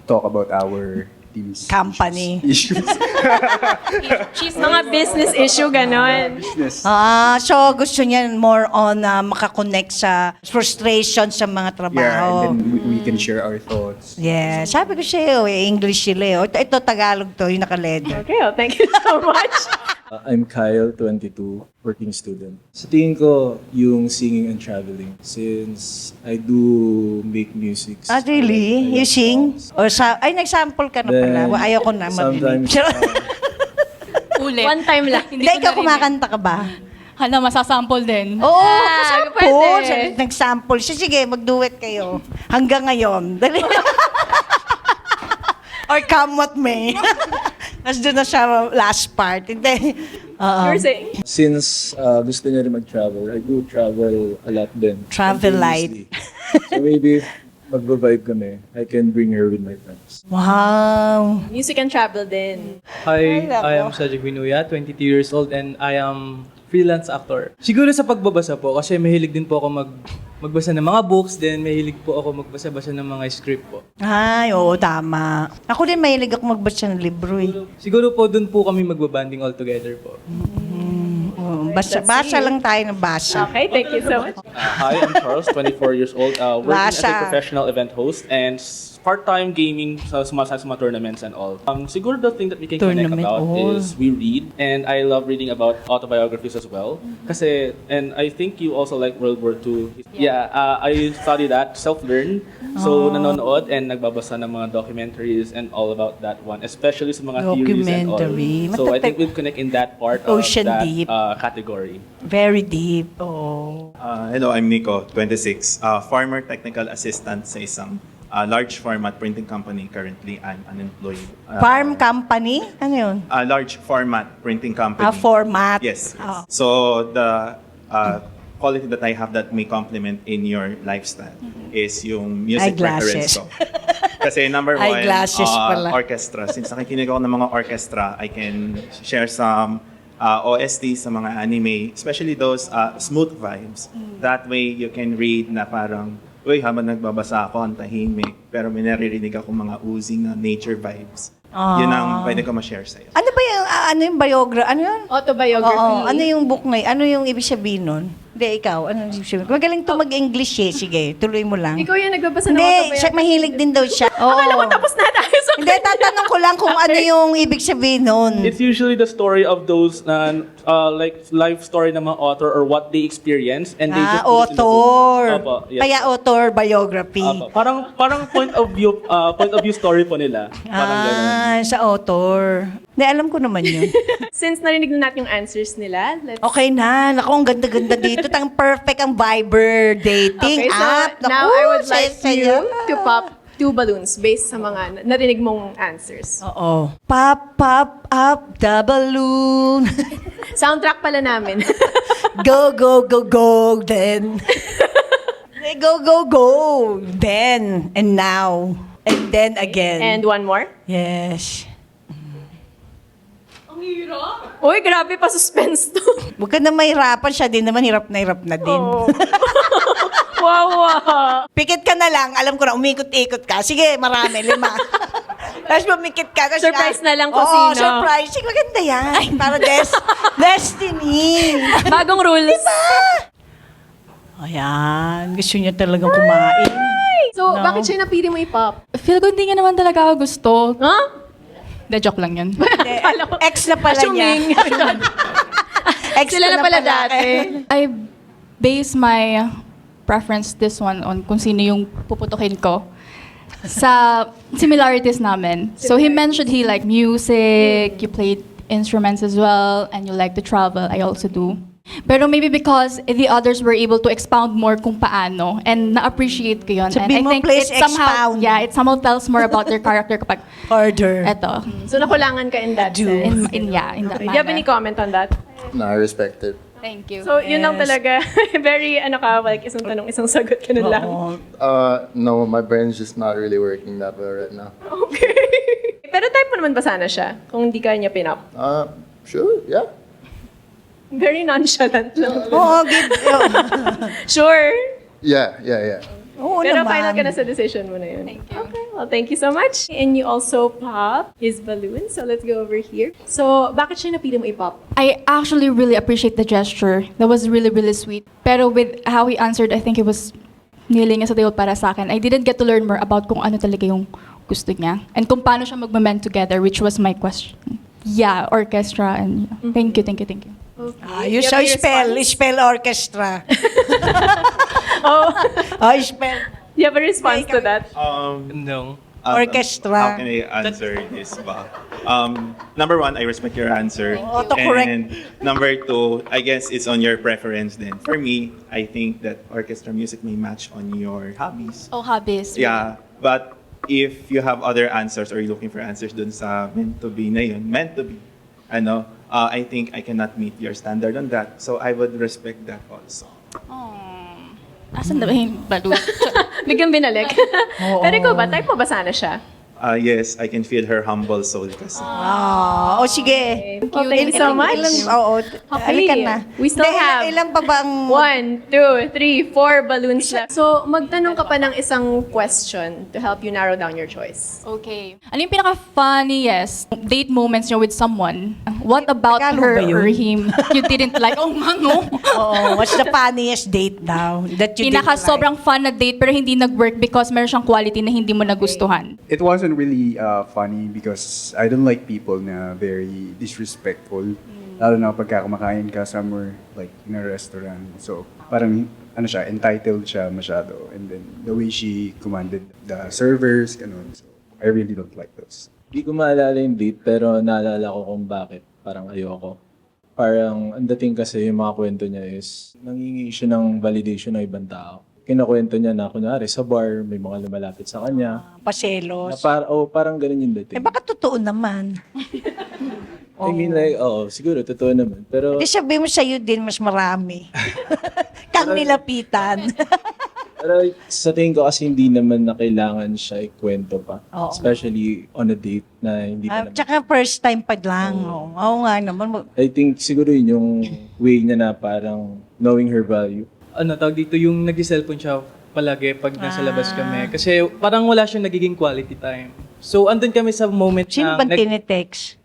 talk about our team's Company. issues. Mga business issue, ganon. Business. So gusto niya more on makakonect sa frustration sa mga Yeah, trabaho. and then we can share our thoughts. Yeah, sabi ko sa'yo, English sila eh. Ito, Tagalog to, yung naka-leather. Okay, well, thank you so much. I'm Kyle, 22, working student. Sa tingin ko, yung singing and traveling. Since I do make music. Really? You sing? Or nag-sample ka na pala. Ayoko na Sometimes, marinig. Ulit. One time lang. Hindi, ikaw kumakanta ka ba? Hala, masasample din. Oo, kasample. pwede. Nag-sample siya. Sige, mag-duet kayo. Hanggang ngayon. Dali. Or come what may. Tapos doon na siya last part. Hindi. You're saying? since gusto niya rin mag-travel, I do travel a lot din. Travel light. Continuously. So maybe if magbo-vibe kami, I can bring her with my friends. Wow. Music and travel din. Hi, Ay, I nako. am Cedric Vinuya, 22 years old, and I am freelance actor. Siguro sa pagbabasa po, kasi mahilig din po ako magbasa ng mga books, then mahilig po ako magbasa-basa ng mga script po. Ay, oo, tama. Ako din mahilig ako magbasa ng libro eh. Siguro po doon po kami magbabanding all together po. Basa lang tayo ng basa. Okay, thank you so much. Hi, I'm Charles, 24 years old, working as Lasa. a professional event host and part-time gaming sa mga tournaments and all. Siguro the thing that we can connect Tournament, about oh. is we read, and I love reading about autobiographies as well. Kasi, and I think you also like World War II. Yeah, I study that, self-learn. So, nanonood and nagbabasa ng mga documentaries and all about that one, especially sa mga theories and all. Documentary. So, I think we'll connect in that part Ocean of that deep. category. Very deep. Oh. Hello, I'm Nico, 26. Farmer technical assistant sa isang large format printing company. Currently, I'm unemployed. Farm company? Ano yun? Large format printing company. Format. Yes. Oh. So the quality that I have that may complement in your lifestyle is yung music Eyeglasses. preference ko. Kasi number one, Eyeglasses pala. orchestra. Since nakikinig ako ng mga orchestra, I can share some OST sa mga anime, especially those smooth vibes. That way, you can read na parang, uy, habang nagbabasa ako, ang tahimik, pero may naririnig ako mga oozing na nature vibes. Yun ang pwede ko ma-share sa'yo. Ano ba yung biography? Ano yun? Autobiography. Oo. Ano yung book na yun? Ano yung ibig sabihin nun? Hindi, ikaw. Ano yung ibig sabihin? Magaling to mag-English eh. Sige, tuloy mo lang. Ikaw yung nagbabasa ng Hindi, autobiography. siya, mahilig din daw siya. Akala ko tapos na tayo. So Hindi, tatanong ko lang kung ano yung ibig sabihin nun. It's usually the story of those like life story ng mga author or what they experience and they just put it in the book. Author. Opo, yes. Kaya author biography. Opo. Parang point of view story po nila. Parang ganun. Sa author. Hindi, alam ko naman yun. Since narinig na natin yung answers nila, let's... Okay na. Naku, ang ganda-ganda dito. Tang perfect ang Viber dating Okay, so app. Naku, now I would like saya-saya. you to pop 2 balloons based sa mga narinig mong answers. Oo. Pop, pop up the balloon. Soundtrack pala namin. Go, go, go, go, then. Go, go, go. Then, and now. And then again. And one more. Yes. Uy, grabe pa suspense to. Huwag ka na mahirapan. Siya din naman hirap na din. Oh. Wow. Pikit ka na lang. Alam ko na, umikot-ikot ka. Sige, marami, 5. Tapos pumikit ka. Tapos Surprise na lang kung Oo, sino. surprise. Sige, maganda yan. Para destiny. Bagong rules. Ayan. Gusto niya talagang kumain. So, bakit siya napili mo i-pop? Feel ko hindi niya naman talaga ako gusto. Huh? De, joke lang yun. Ex na pala Assuming. niya. Ex Sila na pala dati. I base my preference this one on kung sino yung puputukin ko sa similarities namin. So he mentioned he liked music, you played instruments as well, and you like to travel. I also do. Pero maybe because the others were able to expound more kung paano, and na-appreciate ko yun. And Sabihin I mo, think please it somehow, expound. yeah, it somehow tells more about their character kapag Harder. eto. So, nakulangan ka in that sense. In that Do you have any manner. comment on that? No, I respect it. Thank you. So, yun lang talaga. Very, like, isang tanong, isang sagot ka na lang. No, my brain's just not really working that well right now. Okay. Pero type mo naman ba sana siya? Kung hindi ka niya pinap? Sure, yeah. Very nonchalant lang. Oo, give. Sure. Yeah. Oo Pero naman. final ka na sa decision mo na yun. Thank you. Okay. Well, thank you so much. And you also pop his balloon. So let's go over here. So, bakit siya napili mo i-pop? I actually really appreciate the gesture. That was really, really sweet. Pero with how he answered, I think it was kneeling sa tayo para sa akin. I didn't get to learn more about kung ano talaga yung gusto niya. And kung paano siya mag-mend together, which was my question. Yeah, orchestra and thank you. Ah, you have saw your spell orchestra. Spell You have a response to that? No. orchestra. How can I answer this ba? Number one, I respect your answer. Autocorrect. And number two, I guess it's on your preference then. For me, I think that orchestra music may match on your hobbies. Oh, hobbies. Yeah, but if you have other answers or you're looking for answers dun sa meant to be na yun, meant to be, I think I cannot meet your standard on that. So I would respect that also. Asan na ba yung balloon? Biglang binalik. Pero ikaw ba? Type mo ba sana siya? Yes, I can feel her humble soul kasi. Sige. Well, thank you so much. Halika na. We still have Ilan pa ba ang... 1, 2, 3, 4 balloons left. So, magtanong ka pa ng isang question to help you narrow down your choice. Okay. Ano yung pinaka-funniest date moments niyo with someone? What about Tagalog her ba yun? or him you didn't like? Oh, no. Oo, what's the funniest date now that you didn't like? Sobrang fun na date pero hindi nag-work because meron siyang quality na hindi mo nagustuhan. It wasn't really funny because I don't like people na very disrespectful. Lalo na pagka kumakain ka somewhere like in a restaurant. So parang entitled siya masyado. And then the way she commanded the servers, ganun. So I really don't like those. Hindi ko maalala yung date, pero naalala ko kung bakit parang ayoko. Parang ang dating kasi yung mga kwento niya is nangingi siya ng validation ng ibang tao. Kinakwento niya na kunwari sa bar, may mga lumalapit sa kanya. Na Paselos. parang ganun yung dating. Baka totoo naman. I mean like, siguro, totoo naman. Pero, Di sabihin mo sa'yo din, mas marami. Kang nilapitan. pero sa tingin ko kasi hindi naman na kailangan siya ikwento pa. Oo. Especially on a date na hindi pa naman. Tsaka first time pa lang. Oo nga naman. I think siguro yun yung way niya na parang knowing her value. Tawag dito, yung nag-cellphone siya palagi pag nasa labas kami. Kasi parang wala siyang nagiging quality time. So, andun kami sa moment Sino na... bang tinetext?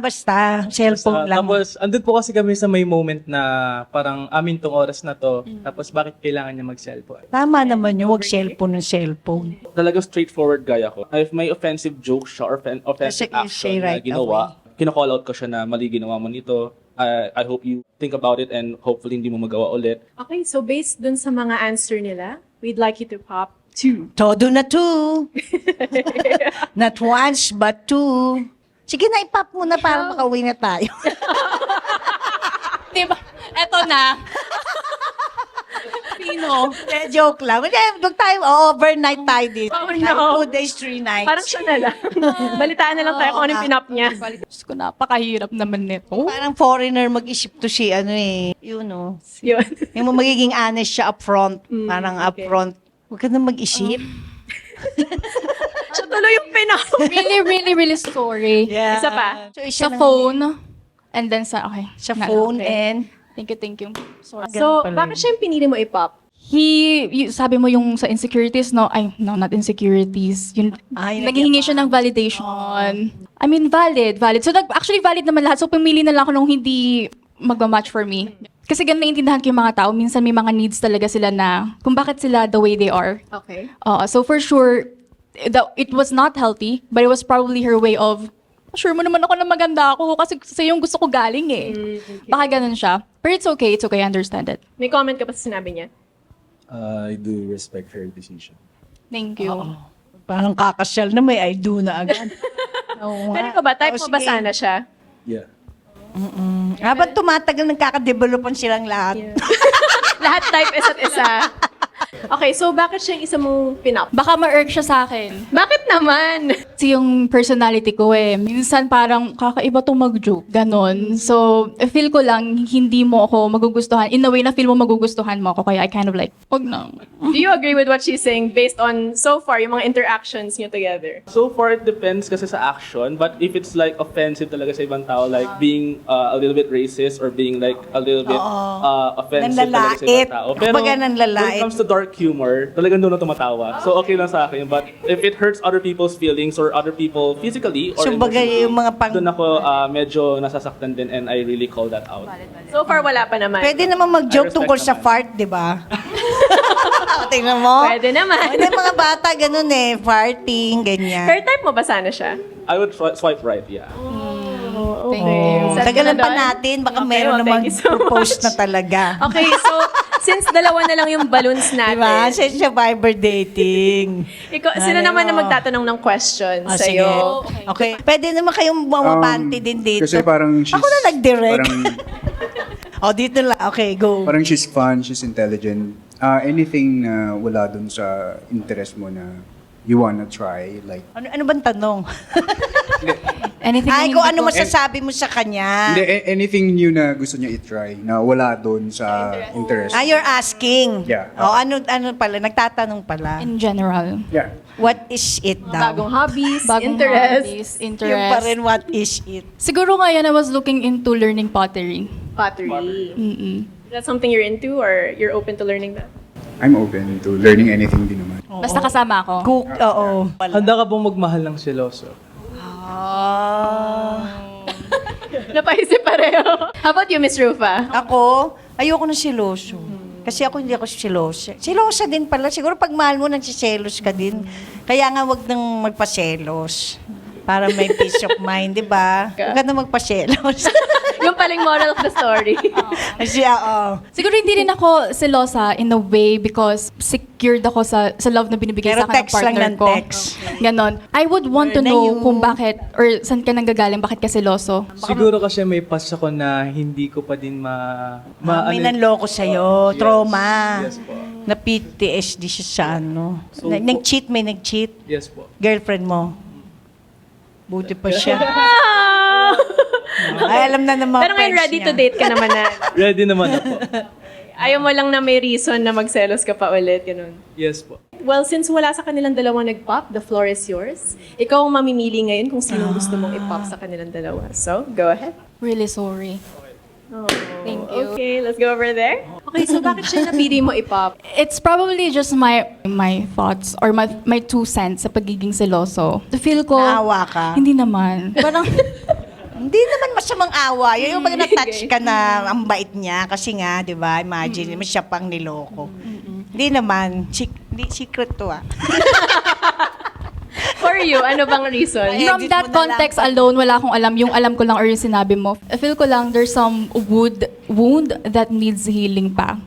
Basta. Cellphone lang. Tapos, andun po kasi kami sa may moment na parang amin tong oras na to. Tapos, bakit kailangan niya mag-cellphone? Tama naman yun. Huwag cellphone ng cellphone. Talaga straightforward guy ako. If may offensive joke siya or offensive Kasi you say action na right ginawa, kina-call out ko siya na mali ginawa mo nito. I hope you think about it and hopefully hindi mo magawa ulit. Okay, so based dun sa mga answer nila, we'd like you to pop 2. Todo na 2. Not once, but 2. Sige na, ipop mo na para makauwi na tayo. Diba? Eto na. Pino. Joke lang. Huwag tayo, overnight tayo dito. Oh, no. 2 days, 3 nights. Parang siya na lang. Balitaan na lang tayo kung anong pinop niya. Diyos ko, napakahirap naman nito. Parang foreigner mag-isip to si Yun. Yung magiging honest siya upfront. Parang okay. upfront. Huwag ka na mag-isip. Siya tuloy yung pinop. Really, really, really sorry. Yeah. Isa pa. So, isa Sa lang- phone. And then okay. Sa phone okay. and... Thank you. Sorry. So, pala bakit siya yung pinili mo i-pop? Sabi mo yung sa insecurities, no? No, not insecurities. Yung, naghihingi siya ng validation. I mean, valid. So, actually, valid naman lahat. So, pumili na lang ako nung hindi magma-match for me. Kasi ganun naiintindihan ko yung mga tao. Minsan may mga needs talaga sila na kung bakit sila the way they are. Okay. So, for sure, it was not healthy, but it was probably her way of, sure mo naman ako na maganda ako kasi sa yung gusto ko galing eh. Okay. Baka ganun siya. But it's okay, I understand it. May comment ka pa sa sinabi niya? I do respect her decision. Thank you. Parang kakasyal na may I do na agad. Oo nga. Pero ikaw ba, type mo ba sige. sana siya? Yeah. Habang tumatagal, nagkakadevelopan silang lahat. Lahat type isa't isa. Okay, so bakit siya yung isa mong pinop? Baka ma-irk siya sa akin. Bakit naman. Kasi yung personality ko minsan parang kakaiba tong mag-joke, ganon. So, feel ko lang, hindi mo ako magugustuhan. In a way na feel mo magugustuhan mo ako, kaya I kind of like, wag na. Do you agree with what she's saying based on, so far, yung mga interactions niyo together? So far, it depends kasi sa action. But if it's like offensive talaga sa ibang tao, like being a little bit racist or being like a little bit offensive talaga sa ibang tao. Pero Kumbaga nanlalait. when it comes to dark humor, talagang doon na tumatawa. So okay lang sa akin. But if it hurts other people's feelings or other people physically or Kumbaga emotionally, yung mga pang... doon ako medyo nasasaktan din and I really call that out. So far, wala pa naman. Pwede naman mag-joke I respect tungkol sa naman. fart, di ba? Tingnan mo. Pwede naman. Pwede mga bata, ganun farting, ganyan. Her type mo ba sana siya? I would swipe right, yeah. Thank you. Set ka Tagalan na pa doon? natin, baka Okay, meron well, namang thank you so propose much. na talaga. Okay, so since dalawa na lang yung balloons natin, Diba? Sa Survivor dating. sino naman na magtatanong ng questions Ah, sa'yo? sige. Okay. Pwede naman kayong mamapanti din dito. Kasi parang she's... Ako na nag-direct. Parang, Dito lang. Okay, go. parang she's fun, she's intelligent. Anything na wala dun sa interest mo na you wanna try, like... Ano bang tanong? Anything Ay, na kung hindi ano ko- masasabi mo sa kanya. Hindi, anything new na gusto niya i-try na wala dun sa interest. You're asking. Yeah. Ano pala, nagtatanong pala. In general. Yeah. What is it daw? Bagong hobbies, Bagong interests, hobbies, Yung interest. pa rin, what is it? Siguro ngayon I was looking into learning pottery. pottery. Mm-mm. Is that something you're into or you're open to learning that? I'm open to learning anything din naman. Basta kasama ako. Cook, oo. Handa ka bang magmahal ng seloso? Napaisip pareho. How about you, Miss Rufa? Ako, ayoko na siloso. Kasi ako hindi ako silosa. Silosa din pala. Siguro pag mahal mo, nagsiselos ka din. Kaya nga wag nang magpaselos. Para may peace of mind, di ba? Huwag ka na magpaselos. Yung paling moral of the story. Kasi, oo. Siguro hindi rin ako selosa in a way because secured ako sa love na binibigay Pero sa akin ng text lang partner ng ko. text. Ganon. I would want to Na know yung- kung bakit or saan ka nanggagaling, bakit ka seloso. Siguro kasi may past ako na hindi ko pa din May nanloko sa'yo. Trauma. Yes po. Na PTSD siya sa ano. So, Nag-cheat, may nag-cheat. Yes po. Girlfriend mo. Buti pa siya. Ay, alam na ng mga Pero ngayon, friends ready niya. to date ka naman na. Ready naman ako. Ayaw mo lang na may reason na magselos ka pa ulit, ganun. Yes po. Well, since wala sa kanilang dalawa nag-pop, the floor is yours. Ikaw ang mamimili ngayon kung sino gusto mong i-pop sa kanilang dalawa. So, go ahead. Really sorry. Oh, Thank you. Okay, let's go over there. Okay, so bakit siya napili mo i-pop? It's probably just my thoughts or my 2 cents sa pagiging seloso. To feel ko... Naawa ka? Hindi naman. Parang... Hindi naman masamang awa. Yung pag na-touch ka na ang bait niya. Kasi nga, di ba, imagine, siya pang niloko. Hindi naman. Hindi, secret to For you, ano bang reason? From that context alone, wala akong alam. Yung alam ko lang or yung sinabi mo. I feel ko lang there's some wound that needs healing pa.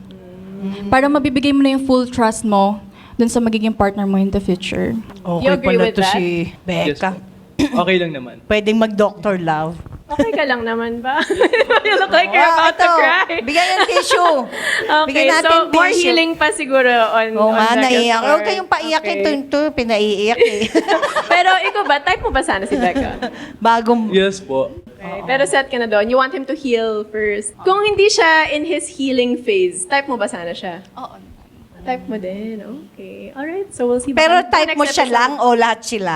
Para mabibigay mo na yung full trust mo dun sa magiging partner mo in the future. Okay You agree pala with to that? si Yes Becca. po. Okay lang naman. Pwedeng mag-doctor love. Okay ka lang naman ba? You look like you're about to cry. Bigyan ng tissue. Okay, Bigyan natin so more tissue. healing pa siguro on Oo on nga, Becca's naiiyak. part. Huwag kayong paiyakin to, pinaiiyak eh. Pero ikaw ba, type mo ba sana si Becca? Bagong, Yes po. Okay, pero set ka na doon. You want him to heal first. Kung hindi siya in his healing phase, type mo ba sana siya? Oo. Type mo din. Okay. Alright, so we'll see. pero Baka type mo next siya episode. lang o lahat sila?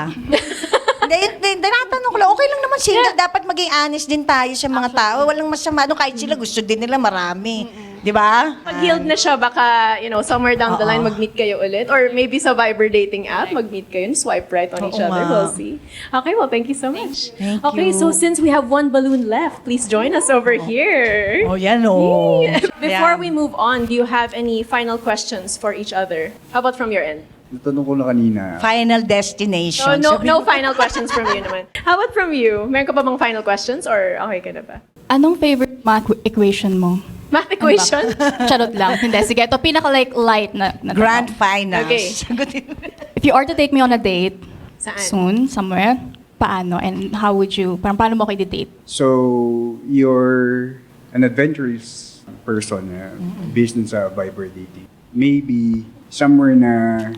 Hindi, tinatanong ko lang, okay lang naman single. Dapat maging honest din tayo sa mga tao. Walang masama. Ano, kahit sila gusto din nila marami. Di ba? Pag healed na siya, baka, somewhere down the line, mag-meet kayo ulit. Or maybe sa Viber dating app, mag-meet kayo and swipe right on each Oo other. nga. We'll see. Okay, well, thank you so much. Thank okay, you. so since we have one balloon left, please join us over here. Oh, yan o. Before we move on, do you have any final questions for each other? How about from your end? Natanong ko na kanina, Final destination. No final questions from you naman. How about from you? Meron ka pa bang final questions or okay ka na ba? Anong favorite math equation mo? Math equation? Charot lang. Hindi. Sige, ito pinaka-light na Grand tanong. finals. Okay. If you are to take me on a date, Saan? soon, somewhere, paano? And how would you, paano mo kayo date? so you're an adventurous person based dun sa Viber dating. Maybe somewhere na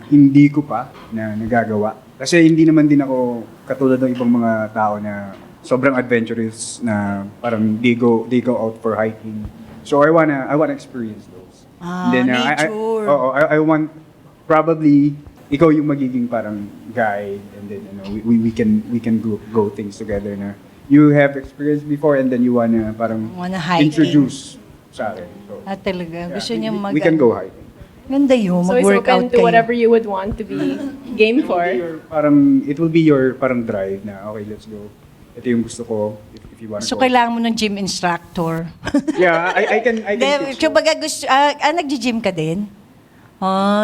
hindi ko pa na nagagawa. Kasi hindi naman din ako katulad ng ibang mga tao na sobrang adventurous na parang they go out for hiking. So I wanna experience those. Nature. I want probably ikaw yung magiging parang guide, and then we can go things together na you have experience before and then you wanna parang hiking. introduce sa akin. So, Talaga. Gusto yeah, niya we can go hiking. Ganda yun. So he's Mag-workout open to kayo. whatever you would want to be game for. It will be your parang drive na okay, let's go. Ito yung gusto ko if you wanna So, go. kailangan mo ng gym instructor. Yeah, I can teach you. Kumbaga, nag-gym ka din?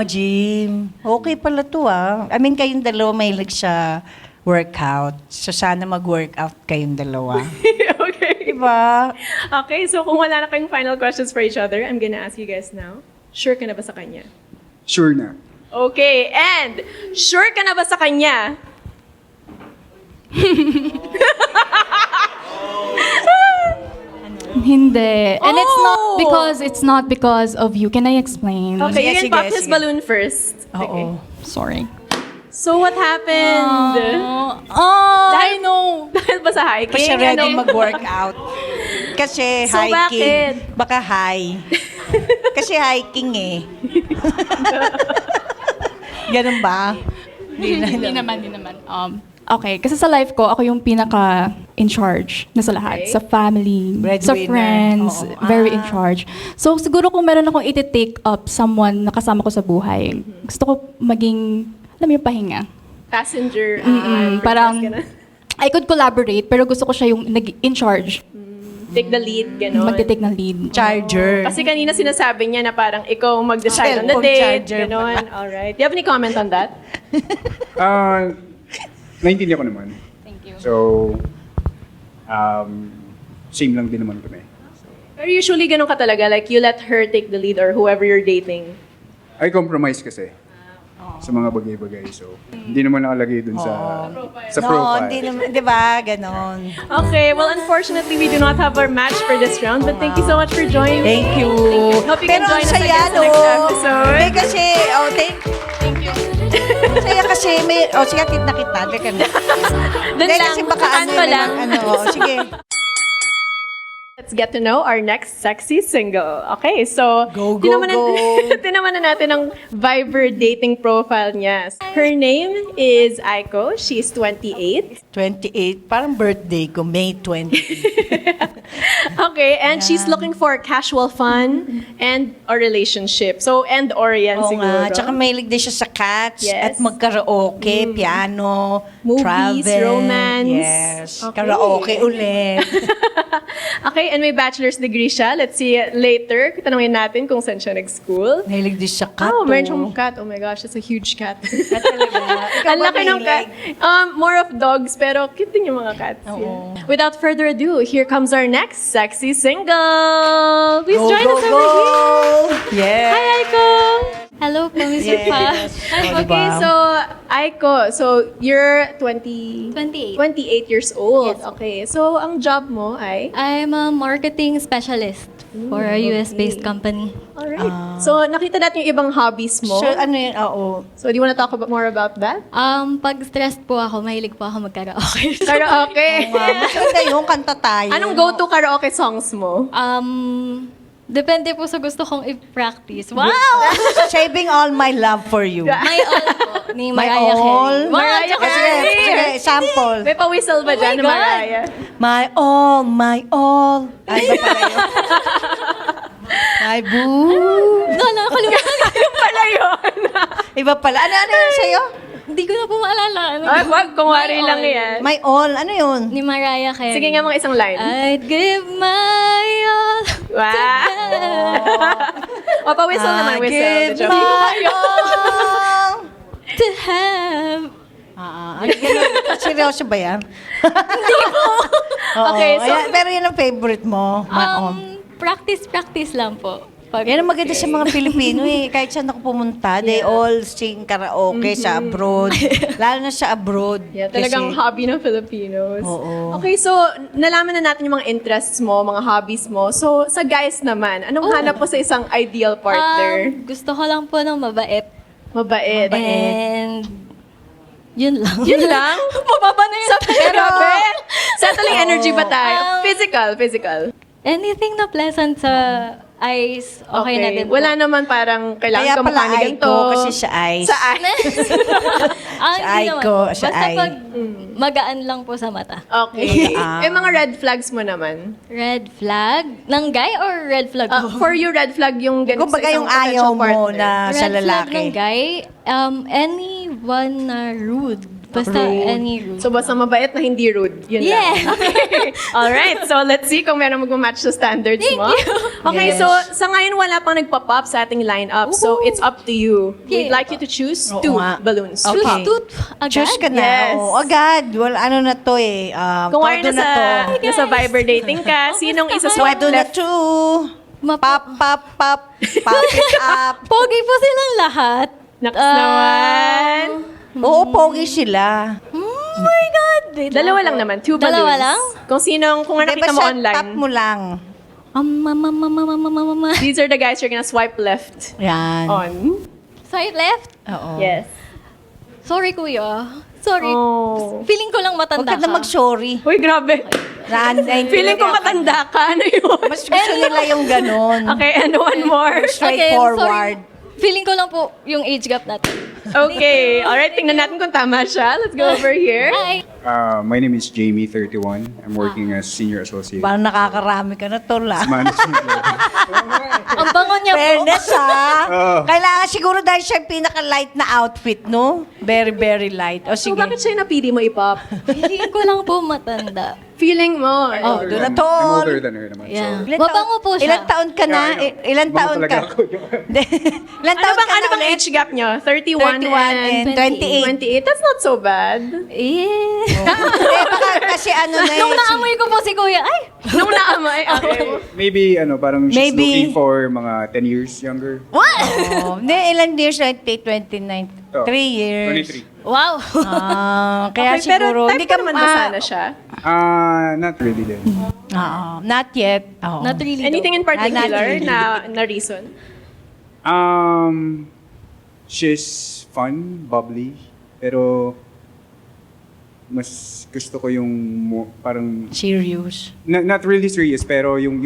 Gym. Okay pala to I mean, kayong dalawa mahilig sa workout. So, sana mag-workout kayong dalawa. Okay. Diba? Okay, so kung wala na kayong final questions for each other, I'm gonna ask you guys now. Sure ka na ba sa kanya? Sure na. Okay, and sure ka na ba sa kanya? Hindi. And Oh! it's not because of you. Can I explain? Okay, you can Sige, pop his sige. balloon first. Okay. Sorry. So what happened? I know. Dahil ba sa hiking? Kasi ready Ano? mag-workout. Kasi So, hiking. bakit? Baka high. Kasi hiking eh. Ganun ba? Hindi naman. Okay, kasi sa life ko, ako yung pinaka-in charge na sa lahat. Okay. Sa family, sa Breadwinner. friends, Oo. very in charge. So, siguro kung meron akong iti-take up someone na kasama ko sa buhay, gusto ko maging, alam mo yung pahinga. Passenger. Parang, ka na. I could collaborate, pero gusto ko siya yung in charge. Take the lead, gano'n. Magte-take ng lead. Charger. Kasi kanina sinasabi niya na parang ikaw mag-decide on the Cellphone date, charger gano'n. Alright. Do you have any comment on that? Naintindihan ko naman. Thank you. So, same lang din naman kami. Pero usually ganun ka talaga, like you let her take the lead or whoever you're dating. I compromise kasi sa mga bagay-bagay. So, hindi naman nakalagay dun sa profile. Hindi naman, di ba? Ganon. Okay, well unfortunately we do not have our match for this round, but thank you so much for joining. Thank you. Hope you Pero can join ang us saya, again sa no? next episode. Hindi kasi, thank you. Ang saya kasi, sige, tit na kita. Teka na. Doon Hindi, lang, kasi baka tutaan mo lang. Sige. Let's get to know our next sexy single. Okay, so Go. tinaman na natin ang Viber dating profile niya. Her name is Aiko. She's 28. 28, parang birthday ko, May 20. Okay, and she's looking for casual fun and a relationship. So, and/or yan Oo siguro. nga, tsaka mahilig din siya sa cats Yes. at mag-karaoke, piano, Movies, travel. romance. Yes, Okay. karaoke ulit. Okay, and may bachelor's degree siya. Let's see later. Tanungin natin kung saan siya nag-school. Mahilig din sa cat. Oh, meron siyang cat. Oh my gosh, that's a huge cat. Talaga. Ikaw Ang ba laki ng cat. mahilig? More of dogs, pero cute din yung mga cats. Yeah. Without further ado, here comes our next sexy single. Please join us over here. Yes. Hi, Aiko! Hello po, Mr. Yes. Pa. Okay, so Aiko, so you're 28 years old. Yes. Okay, so ang job mo ay? I'm a marketing specialist for a US-based company. Alright. So nakita natin yung ibang hobbies mo. So, ano yun? Oo. So do you want to talk more about that? Pag stressed po ako, mahilig po ako magkaraoke. Karaoke. Maganda yung kanta tayo. Anong go-to karaoke songs mo? Depende po sa gusto kong i-practice. Wow! Saving all my love for you. My all po, ni My Mariah all? Carey. Mariah Carey! Sige, sample. May pa-whistle ba Oh dyan my ni God. Mariah? My all. Ay, ba pala yun? My boo. No, nakalimutan ko. Yung pala yun. Iba pala. Ano yun sa'yo? Hindi ko na po maalala. Ay, wag, kung wari My lang all. yan. My all. Ano yun? Ni Mariah Carey. Sige nga mga isang line. I'd give my all. Wow! O, pa-whistle naman, whistle. Give The joke. my all. To have. Ano yun? Seryoso ba yan? Hindi po. Okay, so- Pero yan ang favorite mo. My all. Practice lang po. Yan ang maganda sa mga Pilipino eh. Kahit saan ako pumunta, they all sing karaoke sa abroad. Lalo na sa abroad. Yeah, talagang Kasi- hobby ng Filipinos. Oo. Okay, so nalaman na natin yung mga interests mo, mga hobbies mo. So sa guys naman, anong hanap mo sa isang ideal partner? Gusto ko lang po ng mabait. Mabait. And yun lang. Yun lang? Mababa na yun. Grabe. Settling energy ba tayo? Physical. Anything na pleasant sa eyes, okay na din po. Wala naman parang kailangan Kaya ka pala mukha ni ganito. Aiko, kasi sa eyes. Sa eyes. Hindi naman. Aiko, sa Basta eye. pag magaan lang po sa mata. Okay. Mga red flags mo naman. Red flag? Ng guy or red flag ko? For you, red flag yung ganito Kung baga yung ayaw mo na sa Red flag ng lalaki. guy, anyone na rude. Basta any rude. So, basta mabait na hindi rude. Yun lang. Okay. Alright. So, let's see kung meron magmamatch sa standards mo. Okay, Yes. so sa ngayon wala pang nagpa-pop sa ating lineup. So, it's up to you. We'd like you to choose Oo 2 nga. balloons. Okay. Shoot, agad? Choose ka na. Yes. Oo, agad. Well, ano na to eh. Kung todo ngayon na to. nasa Viber dating ka, sinong isa sa Todo na left? to. Pop, pop, pop. Pop it up. Pogi po silang lahat. Naks naman. Oo, pogi sila. Oh my God! Wait Dalawa lang naman. 2 balloons. Dalawa lang? Kung nakita Diba mo sa online. top mo lang. These are the guys you're gonna swipe left Yan. on. Swipe left? Oo. Yes. Sorry, kuya. Sorry. Oh. Feeling ko lang Huwag matanda ka na mag-sorry. Uy, grabe. Feeling ko matanda ka. Ano yun? Mas gusto nila yung ganun. Okay, and one more. Straightforward. Feeling ko lang po yung age gap natin. Okay. Alright, tingnan natin kung tama siya. Let's go over here. Hi. My name is Jamie, 31. I'm working as senior associate. Parang nakakarami ka na, tol, ah. Management level. Ang bango niya po. Fairness, Kailangan siguro dahil siya yung pinaka-light na outfit, no? Very, very light. O So, sige. bakit siya yung napili mo ipop? Feeling ko lang po matanda. Feeling mo. Oh, doon na, I'm tol. older than her naman. Yeah. Ilan Mabango po siya. Ilan taon ka na? Ilan Bango taon talaga ka? ako. Ilan taon ka Ano na bang ulit? age gap nyo? 31 and 28. 28? That's not so bad. Baka kasi ano na Nung naamoy ko po si kuya, ay! Nung naamay. Okay. Maybe, parang she's Maybe. looking for mga 10 years younger. What? Hindi, ilan years? 29. 3 years. 23. Wow. Kaya Okay, pero siguro, type hindi ka naman ba sana siya? Not really then. Not yet. Oo. Not really Anything in particular really. na reason? She's fun, bubbly, pero mas gusto ko yung parang Serious. not really serious pero yung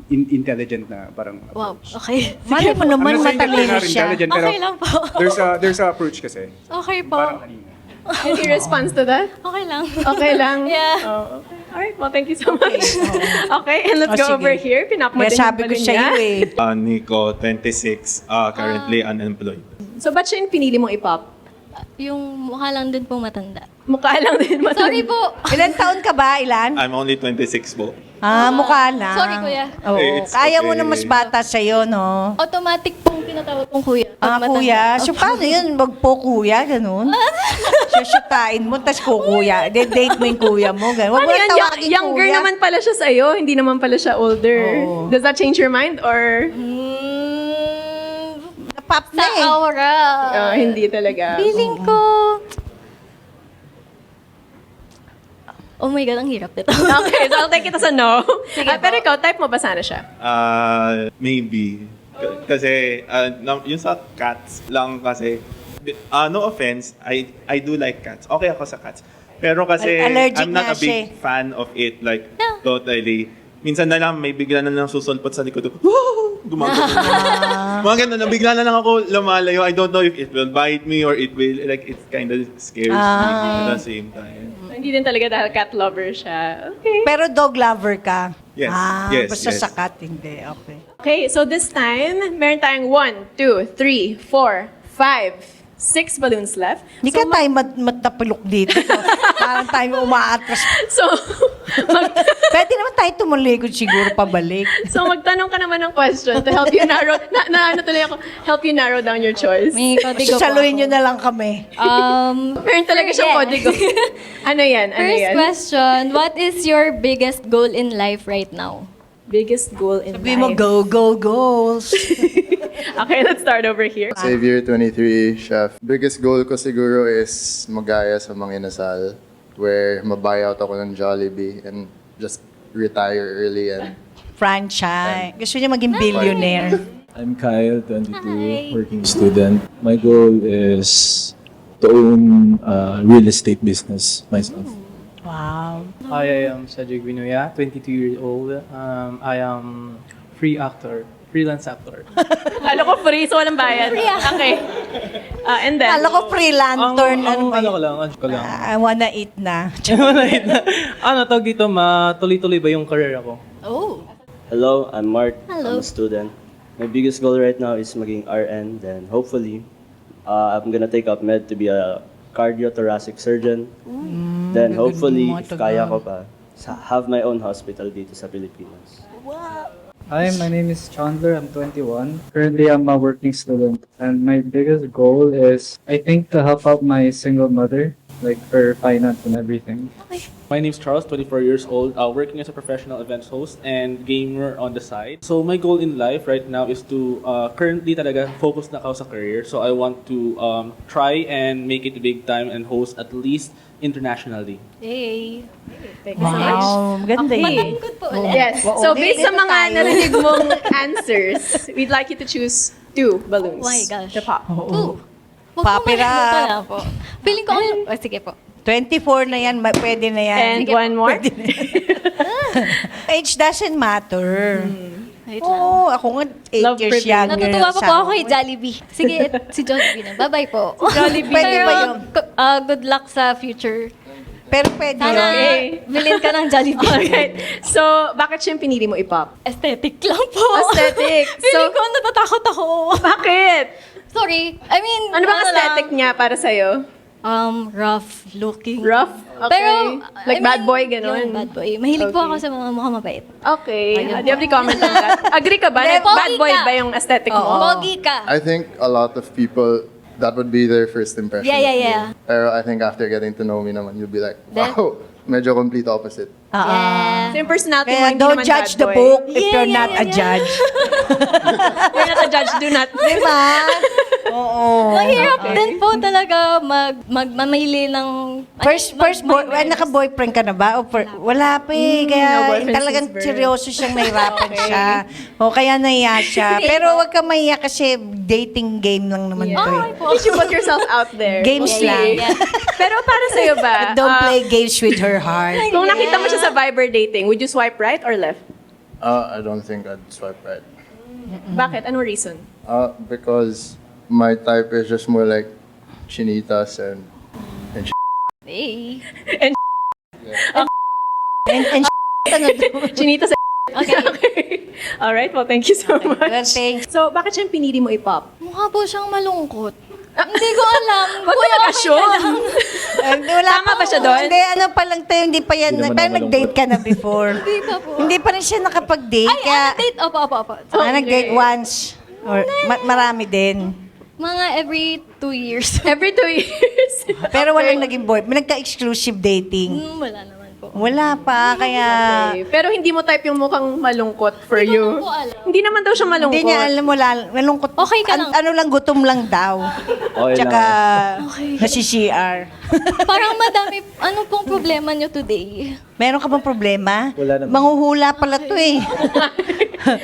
intelligent na parang Wow. Okay. Mali mo naman I'm not saying that we're matalino not siya. intelligent, pero Okay lang po. there's a approach kasi. Okay po. Parang kanina. Any response to that? Okay lang. Okay lang? Yeah. Oh, okay. Alright, well, thank you so much. Okay, and let's go Oh, sige. over here. Pinak mo Kaya din sabi yung ko balloon sa niya. iyo eh. Nico, 26, currently unemployed. So, ba't siya yung pinili mong ipop? Yung mukha lang din po matanda. Mukha lang din. Sorry po. Ilan taon ka ba? Ilan? I'm only 26 po. Mukha lang. Sorry, kuya. Oo. It's Kaya mo okay. na mas bata sa'yo, no? Automatic pong tinatawag kong kuya. Pag matanda. Kuya. So, paano yun? Wag po kuya, ganun? Susutain mo, tas kukuya. Date mo yung kuya mo, ganun. Wag Ano mo na yan? tawagin Younger kuya. naman pala siya sa'yo. Hindi naman pala siya older. Oo. Does that change your mind? Or Napap na Sa eh. aura. hindi talaga? Feeling ko... Oh my God, ang hirap nito. Okay, so I'll take it as a no. Sige Pero ikaw, type mo ba sana siya? Maybe. Kasi, yung sa cats lang kasi, no offense, I do like cats. Okay ako sa cats. Pero kasi, Allergic I'm not nga a big siya. fan of it. Like, Yeah. totally. Minsan na lang, may bigla na lang susulpot sa likod ko. Gumagano. Mga ganun, bigla na lang ako lumalayo. I don't know if it will bite me or it will, like, it kind of scares me at the same time. Hindi din talaga dahil cat lover siya. Okay. Pero dog lover ka? Yes, yes, Basta yes. sa cat, hindi. Okay. Okay, so this time, meron tayong 1, 2, 3, 4, 5, 6 balloons left. Hindi ka tayo matapilok dito. Parang tayo umaatras. So, Pwede naman tayo tumulikod siguro pabalik. so magtanong ka naman ng question to help you narrow, ano tuloy ako, help you narrow down your choice. May kodigo po Sasaluhin ako. nyo na lang kami. Meron talaga siyang Yes. kodigo. Ano yan? Ano First yan? question, what is your biggest goal in life right now? Biggest goal in Sabi life. mo, go, go, goals. Okay, let's start over here. Xavier, 23, chef. Biggest goal ko siguro is magaya sa mga inasal where mabuyout ako ng Jollibee and just retire early and Franchise. Gusto niya maging billionaire. I'm Kyle, 22, Hi. working student. My goal is to own a real estate business myself. Wow. I am Sajid Binoya, 22 years old. I am freelance actor. Kala ko free, so walang bayad. Okay. And then? Kala ko free lantern. Ang ba ano yun? ko lang. I wanna eat na. Ano, tawag dito, matuloy-tuloy ba yung career ako? Oh. Hello, I'm Mark. Hello. I'm a student. My biggest goal right now is maging RN. Then hopefully, I'm gonna take up med to be a cardiothoracic surgeon. Then hopefully, if kaya ko pa, have my own hospital dito sa Pilipinas. Hi, my name is Chandler. I'm 21. Currently, I'm a working student, and my biggest goal is, I think, to help out my single mother, like her finance and everything. My name's Charles, 24 years old, working as a professional events host and gamer on the side. So my goal in life right now is to currently talaga focus na ako sa career. So I want to try and make it big time and host at least internationally. Hey. Thank you so much. Wow, ganda eh. Matangkot po ulit. Yes. Oo, So based sa dito mga tayo. narinig mong answers, we'd like you to choose 2 balloons. Oh my gosh. To pop. Ooh. Huwag Pop po it masyado up. pala po. Feeling ko, sige po. 24 na yan, pwede na yan. And one more. Age doesn't matter. Wait lang. Oo, ako nga 8 Love years privilege. younger. Natutuwa pa sa po ako kay Jollibee. Sige, si Jollibee na. Bye-bye po. Jollibee. Pwede Pero, ba yun? good luck sa future. Pero pwede Sana yun. bilhin ka ng Jollibee. Alright. So, bakit siya yung pinili mo i-pop? Aesthetic lang po. Aesthetic. Feeling So- ko natatakot ako. Bakit? Sorry. I mean, Ano bang aesthetic lang, niya para sa'yo? rough looking. Rough? Okay. Pero, Like I bad mean, boy, ganun? Yung bad boy. Mahilig po Okay. ako sa mga mukhang mabait. Okay. Ayun Do you have any comment on that? Agree ka ba? na Pogi bad boy ka. ba yung aesthetic mo? Pogi ka. I think a lot of people, that would be their first impression. Yeah, of yeah. me. Pero I think after getting to know me naman, you'll be like, Then- wow, medyo complete opposite. Yeah. So yung personality mo, Kaya hindi don't naman judge bad the boy. book if Yeah, you're yeah, not yeah, a yeah. judge. You're not a judge, do not. Diba? Oo. Mahirap din po talaga mamili ng... First boy, naka-boyfriend ka na ba? O wala pa eh. Kaya no boyfriend talagang since birth. seryoso siyang nahirapan siya. O kaya nahiya siya. Pero wag ka mahiya kasi dating game lang naman to eh. Did you put yourself out there? Games lang. Pero para sa'yo ba? Don't play games with her heart. Kung nakita mo siya sa Viber dating, would you swipe right or left? I don't think I'd swipe right. Bakit? Anong reason? Because my type is just more like chinitas and Hey. And Chinita sa Okay. Alright, well, thank you so much. Well, thanks. So, bakit siya yung pinili mo i-pop? Mukha po siyang malungkot. Hindi ko alam. Wag ka mag-assume. Wala Tama ba siya doon? Hindi, ano pa lang tayo, hindi pa yan. Hindi naman Parang ako nag-date ka na before. Hindi pa po. Hindi pa rin siya nakapag-date. Ay, Kaya, date? Opo. nag-date once. Or marami din. Mga every 2 years. Every 2 years. Pero walang naging boy. Nagka-exclusive dating. Wala naman po. Wala pa, kaya... Okay. Pero hindi mo type yung mukhang malungkot for Hindi ko you. naman po alam. Hindi naman daw siya malungkot. Hindi niya alam, wala. Malungkot. Okay ka lang. Ano lang, gutom lang daw. Okay Tsaka, Okay. nasi-CR. Parang madami, ano pong problema niyo today? Meron ka bang problema? Wala naman. Manghuhula pala to eh.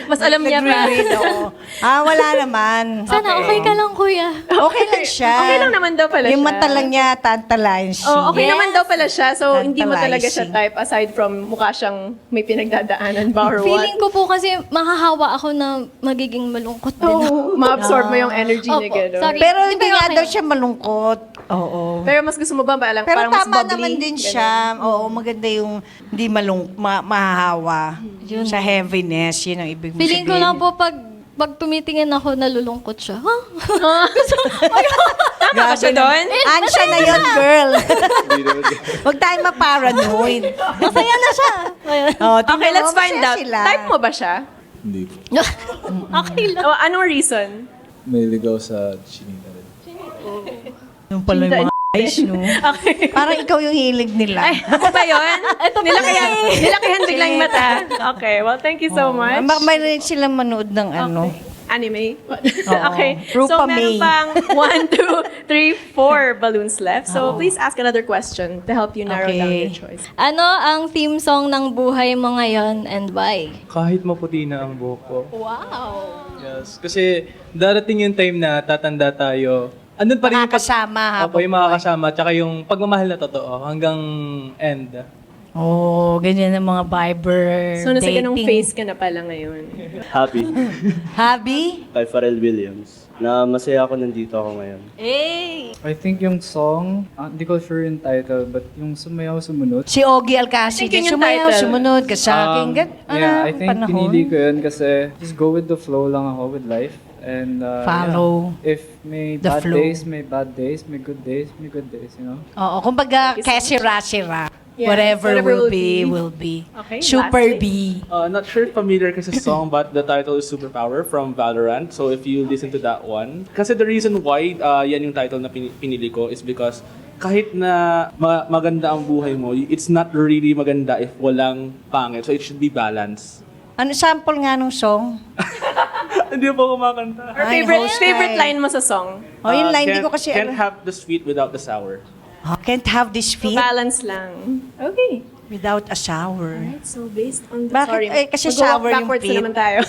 Mas alam niya pa. Nagre-read, oo. Wala naman. Sana okay ka lang, kuya. Okay lang siya. Okay lang naman daw pala Yung siya. mata lang niya, tantalizing. Oh, okay Yes. naman daw pala siya. So, hindi mo talaga siya Tantalizing. type aside from mukha siyang may pinagdadaanan ba or what. Feeling ko po kasi mahahawa ako na magiging malungkot din ako. Oh, ma-absorb mo yung energy niya Opo, gano'n. sorry. Pero Di ba hindi nga okay? daw siya malungkot. Oo. Pero mas gusto mo ba Pero parang mas tama bubbly? naman din siya. Oo, maganda yung hindi mahahawa. Yun. Sa heaviness, yun ang ibig mo Feeling ko sabihin. lang po pag tumitingin ako, nalulungkot siya. Ha? Tama ba siya doon? Ansya na yun, girl. Huwag tayo ma-paranoid. Masaya na siya. Oh, Okay, tingnan let's mo, find masaya out. sila. Type mo ba siya? Hindi ko. Okay lang. O, anong reason? May ligaw sa chinita rin. Yung pala yung mga eyes, no? Okay. Parang ikaw yung hilig nila. Ay, ako ba yun? Ito pa Nilakihan biglang yung mata. Okay, well, thank you so much. May rin silang manood ng ano. Anime. Oo. Okay. Rupa So, meron May. pang 1, 2, 3, 4 balloons left. So, please ask another question to help you narrow down your choice. Ano ang theme song ng buhay mo ngayon and why? Kahit maputi na ang buhok ko. Wow. Yes. Kasi darating yung time na tatanda tayo. Andun pa rin yung Makakasama Opo, yung makakasama. Tsaka yung pagmamahal na totoo hanggang end. Oh, ganyan ang mga Viber So, nasa ganong dating. phase ka na pala ngayon. Happy. Hobby? Kay Pharrell Williams. Na masaya ako nandito ako ngayon. I think yung song, hindi ko sure yung title, but yung Sumayaw Sumunod. Si Ogie Alcacid. I think yun yung Sumayaw, title. sumunod ka sa akin. Yeah, I think panahon. pinili ko yun kasi just go with the flow lang ako with life. And Follow yeah, if may the bad flow. days, may bad days, may good days, may good days, you know? Oo, kumbaga, kesira-sira. Yeah, Whatever will be, be. will be. Okay, Super lastly. B. Not sure if familiar ka sa song, but the title is Superpower from Valorant. So if you listen to that one, kasi the reason why yan yung title na pinili ko is because kahit na maganda ang buhay mo, it's not really maganda if walang pangit. So it should be balanced. Ano sample nga nung song? Hindi po kumakanta. Or Ay, host favorite ay. line mo sa song? Oh, yung line, hindi ko kasi Can't alam. have the sweet without the sour. Oh, can't have this So, feet balance lang. Okay. without a shower. Alright, so based on the... Bakit? Sorry, Eh, kasi mag-walk shower yung backwards na feet. naman tayo.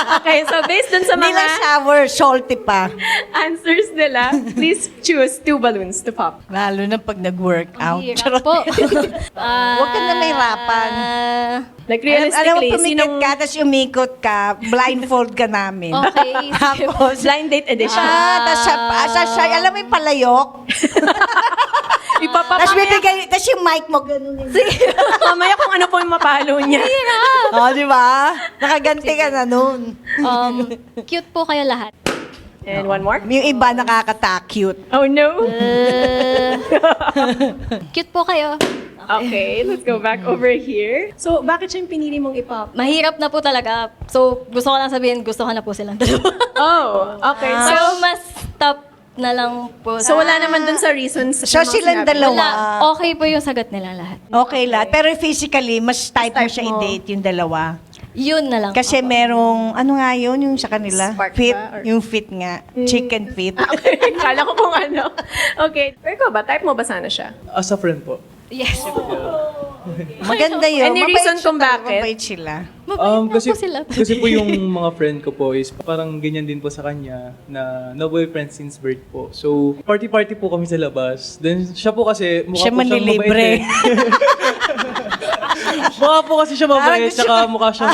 Okay, so based dun sa Hindi lang mga shower, salty pa. answers nila, please choose 2 balloons to pop. Lalo na pag nag-workout. Hirap po. Huwag ka na mahirapan. Like Alam mo, realistically, pumikit ka, tapos umikot ka, blindfold ka namin. Okay. Tapos, blind date edition. tapos alam mo yung palayok? Tapos bibigay, tapos yung mic mo, ganun yung... Mamaya kung ano po yung mapalo niya. Oh, di ba? Nakaganti ka na nun. Cute po kayo lahat. And one more. Yung iba nakakata-cute. Oh no. Cute po kayo. Okay, let's go back over here. So, bakit siya yung pinili mong ipop? Mahirap na po talaga. So, gusto ko lang sabihin, gusto ko na po silang dalawa. Oh, okay. So, mas top na lang po. So, wala naman dun sa reasons. So, silang dalawa. Wala. Okay po yung sagot nila lahat. Okay lahat. Pero physically, mas type mo siya mo. i-date yung dalawa. Yun na lang. Kasi merong, ano nga yun, yung sa kanila? Spark Fit. ba? Or- Yung fit nga. Chicken fit. Okay, kala ko kung ano. Okay. Pero ikaw ba, type mo ba sana siya? As a friend po. Yes. Maganda yun. Any Mabait reason siya kung talaga, bakit? Mabait sila. Kasi, po sila. kasi po yung mga friend ko po is parang ganyan din po sa kanya na no boyfriend since birth po. So, party-party po kami sa labas. Then siya po kasi mukha Siya po siyang manlilibre. mabait. Mukha po kasi siya mabait, tsaka mukha siyang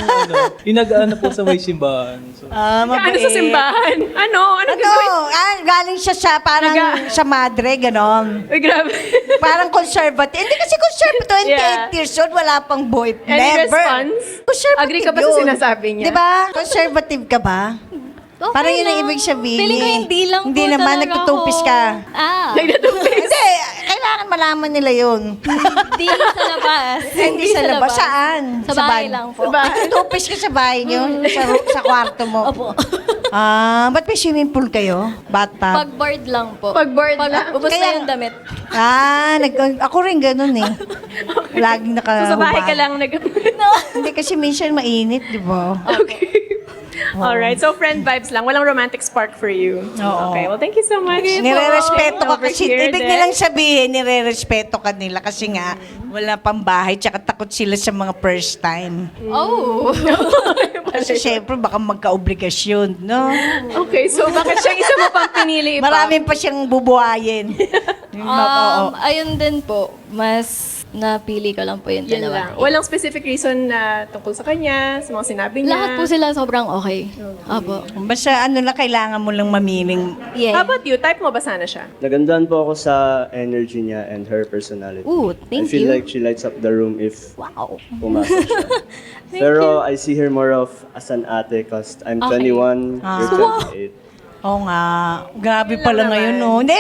yung nag-ano po sa may simbahan. So, Ano sa simbahan? Ano? Ano gagawin? Galing siya sa parang sa madre, ganon. Uy, grabe. Parang conservative. Hindi kasi conservative. 28 Yeah. years old, wala pang boyfriend. Any Never. response? Conservative Agree ka ba sa yun. sinasabi niya? Di ba? Conservative ka ba? Okay Parang yun ang lang. ibig sabihin. Feeling ko hindi lang Hindi po naman, talaga nagtutupis ako. ka. Nagtatupis. Hindi, kailangan malaman nila yun. Hindi sa labas. Hindi sa labas. Saan? Sa bahay lang po. Nagtutupis ka sa bahay niyo? Sa kwarto mo? Opo. Ba't may swimming pool kayo? Bathtub? Pag-board lang po. Pag-board lang. Ubus na yung damit. Ako rin ganun eh. Laging nakahubad. So, sa bahay ka lang Hindi kasi minsan mainit, di ba? Okay. Alright, so friend vibes lang. Walang romantic spark for you. Oo. Okay, well, thank you so much. Nire-respeto ka Over kasi, here ibig din. nilang sabihin, nire-respeto ka nila kasi nga, wala pang bahay, tsaka takot sila sa mga first time. Oh. Kasi syempre, baka magka-obligasyon, no? Okay, so bakit siya isa mo pang pinili pa? Marami pa siyang bubuhayin. Ayun din po. Mas napili ko lang po yung Yun dalawa. lang. Walang specific reason na tungkol sa kanya, sa mga sinabi niya. Lahat po sila sobrang okay. Opo. Basta ano na, kailangan mo lang mamiling. Yeah. How about you? Type mo ba sana siya? Nagandaan po ako sa energy niya and her personality. Ooh, thank I feel you. like she lights up the room if Wow. pumasok siya. Pero I see her more of as an ate because I'm 21, you're 28. Oo nga. Grabe pala ngayon, no? Hindi,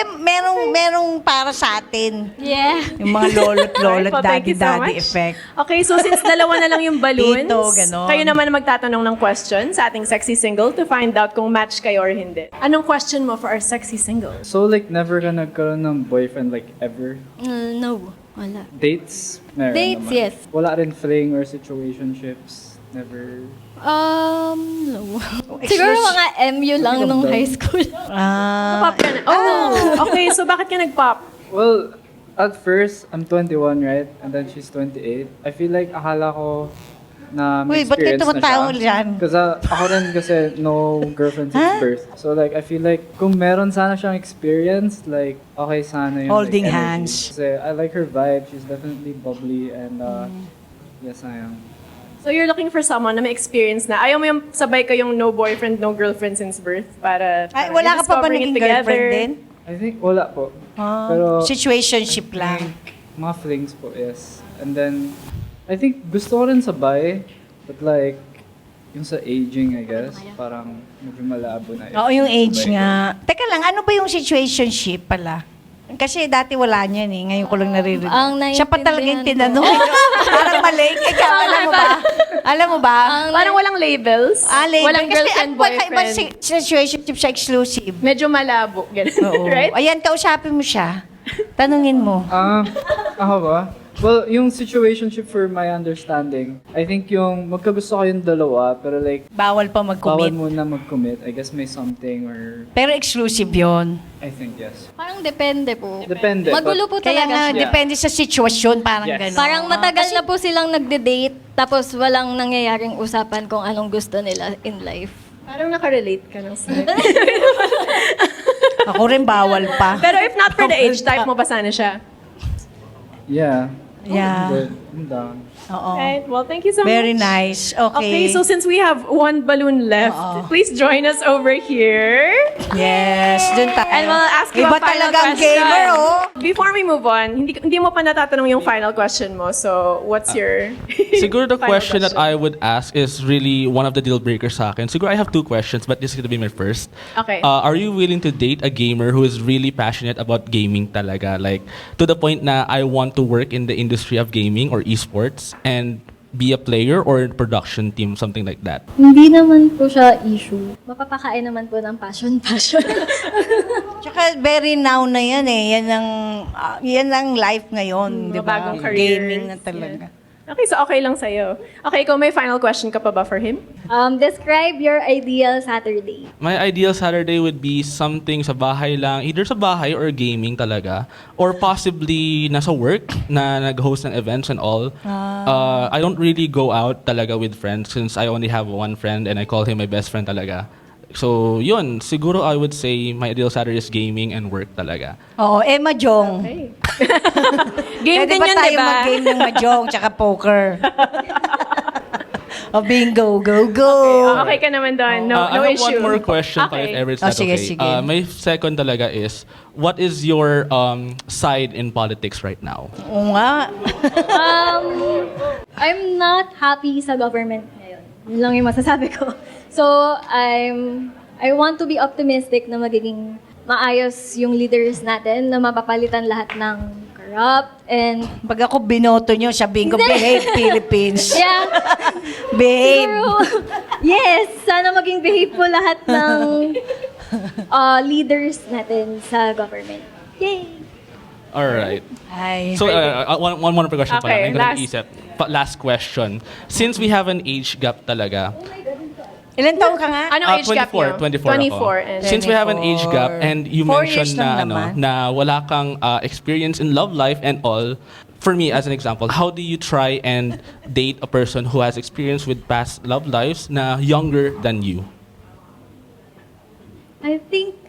merong para sa atin. Yeah. Yung mga lolot-lolot, Alright, well, thank you so daddy-daddy much. effect. Okay, so since dalawa na lang yung balloons, Dito, ganon. kayo naman ang magtatanong ng question sa ating sexy single to find out kung match kayo or hindi. Anong question mo for our sexy single? So like never ka nagkaroon ng boyfriend like ever? No. Wala. Dates? Meron Dates, naman. yes. Wala rin fling or situationships? Never? No. Siguro mga MU lang nung high school. Pop ka na. Oh, okay. So bakit ka nag-pop? Well, at first, I'm 21, right? And then she's 28. I feel like akala ko na may Uy, ba't kayo experience na tumatawa siya. dyan? Kasi ako rin kasi no girlfriend since birth. So like, I feel like kung meron sana siyang experience, like, okay sana yung Holding like, hands. energy. Kasi I like her vibe. She's definitely bubbly and yes, I am. So you're looking for someone na may experience na. Ayaw mo yung sabay kayong no boyfriend, no girlfriend since birth para Ay, wala ka pa ba discovering it naging together. girlfriend din? I think wala po. Ah, Pero situationship lang. mga flings po, yes. And then, I think gusto ko rin sabay, but like, yung sa aging, I guess, parang medyo malabo na. Oo, yung age Sabay. nga. Teka lang, ano ba yung situationship pala? Kasi dati wala niyan eh. Ngayon ko lang naririnig. Ang Siya pa talaga yung naiintindihan tinanong. Parang mali. Ikaw, alam mo ba? Alam mo ba? Parang walang labels. label. Walang Kasi girlfriend, ano ba iba boyfriend. situationship siya exclusive? Medyo malabo. Ganun. Oo. Right? Ayan, kausapin mo siya. Tanungin mo. Ako ba? Well, yung situationship for my understanding, I think yung magkagusto kayong dalawa, pero like, Bawal pa bawal mag-commit. muna mag-commit. I guess may something or, Pero exclusive yon. I think yes. Parang depende po. Depende. Magulo po Kaya talaga nga, siya. depende sa sitwasyon, parang Yes. gano'n. Parang matagal na po silang nagde-date, tapos walang nangyayaring usapan kung anong gusto nila in life. Parang nakarelate ka ng snake. Ako rin bawal pa. Pero if not for the age, type mo ba sana siya? Yeah. Yeah. Good. I'm down. Oo. Right. Well, thank you so Very much. nice. Okay. Okay, so since we have one balloon left, please join us over here. Yes, dun tayo. And we'll ask you Iba a final talagang question. gamer, oh. Before we move on, hindi mo pa natatanong yung final question mo. So, what's your Siguro the final question that I would ask is really one of the deal breakers sa akin. Siguro I have two questions, but this is gonna be my first. Okay. Are you willing to date a gamer who is really passionate about gaming talaga? Like, to the point na I want to work in the industry of gaming or esports and be a player or production team, something like that? Hindi naman po siya issue. Mapapakain naman po ng passion. Tsaka very now na yan eh. Yan ang life ngayon, di ba? bagong careers. Gaming na talaga. Okay, so okay lang sa'yo. Okay, ikaw may final question ka pa ba for him? Describe your ideal Saturday. My ideal Saturday would be something sa bahay lang, either sa bahay or gaming talaga, or possibly nasa work na nag-host ng events and all. I don't really go out talaga with friends since I only have one friend and I call him my best friend talaga. So, yun, siguro I would say my ideal Saturday is gaming and work talaga. Oo, Mahjong. Okay. Game Pwede din ba yun, tayo di ba? mag-game ng Mahjong tsaka poker? O bingo, go, go. Okay ka naman doon. No, I no have issue. one more question pa Okay. if ever it's Oh, not sige, okay. sige. My second talaga is, what is your side in politics right now? Oo nga. I'm not happy sa government ngayon. Yun lang yung masasabi ko. So, I want to be optimistic na magiging maayos yung leaders natin, na mapapalitan lahat ng corrupt and Pag ako binoto nyo, sabihin ko, behave Philippines. yeah, Behave. siguro, yes, sana maging behave po lahat ng leaders natin sa government. Yay! All right. Ay. So, one more question pa Okay, lang. last. Last question. Since we have an age gap talaga, Ilan taon ka nga? Anong age gap niyo? 24 ako. and Since we have an age gap and you 4 mentioned years lang na naman. na wala kang experience in love life and all, for me as an example, how do you try and date a person who has experience with past love lives na younger than you? I think,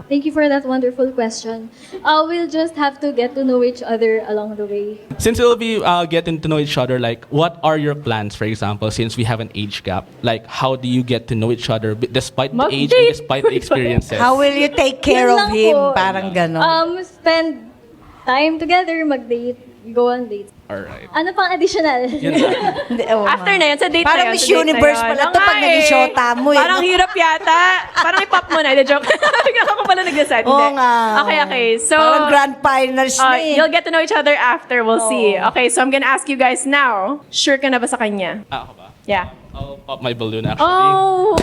thank you for that wonderful question. We'll just have to get to know each other along the way. Since we'll be getting to know each other, like, what are your plans, for example, since we have an age gap? Like, how do you get to know each other despite the age and despite the experiences? How will you take care Yun of lang him? po. Parang gano'n. Spend time together, mag-date, go on dates. Alright. Ano pang additional? Yun lang. Hindi, oo After nga. na yan, sa date Parang na yun. Miss sa date na Universe yun. pala Oo to pag nga naging shota mo eh. Parang hirap yata. Parang i-pop mo na. Joke. Ako pala nag-decide. Oo Hindi. nga. Okay. So, Parang grand finals na eh. you'll get to know each other after. We'll see. Okay, so I'm gonna ask you guys now. Sure ka na ba sa kanya? Ako ba? Yeah. I'll pop my balloon actually. Oh!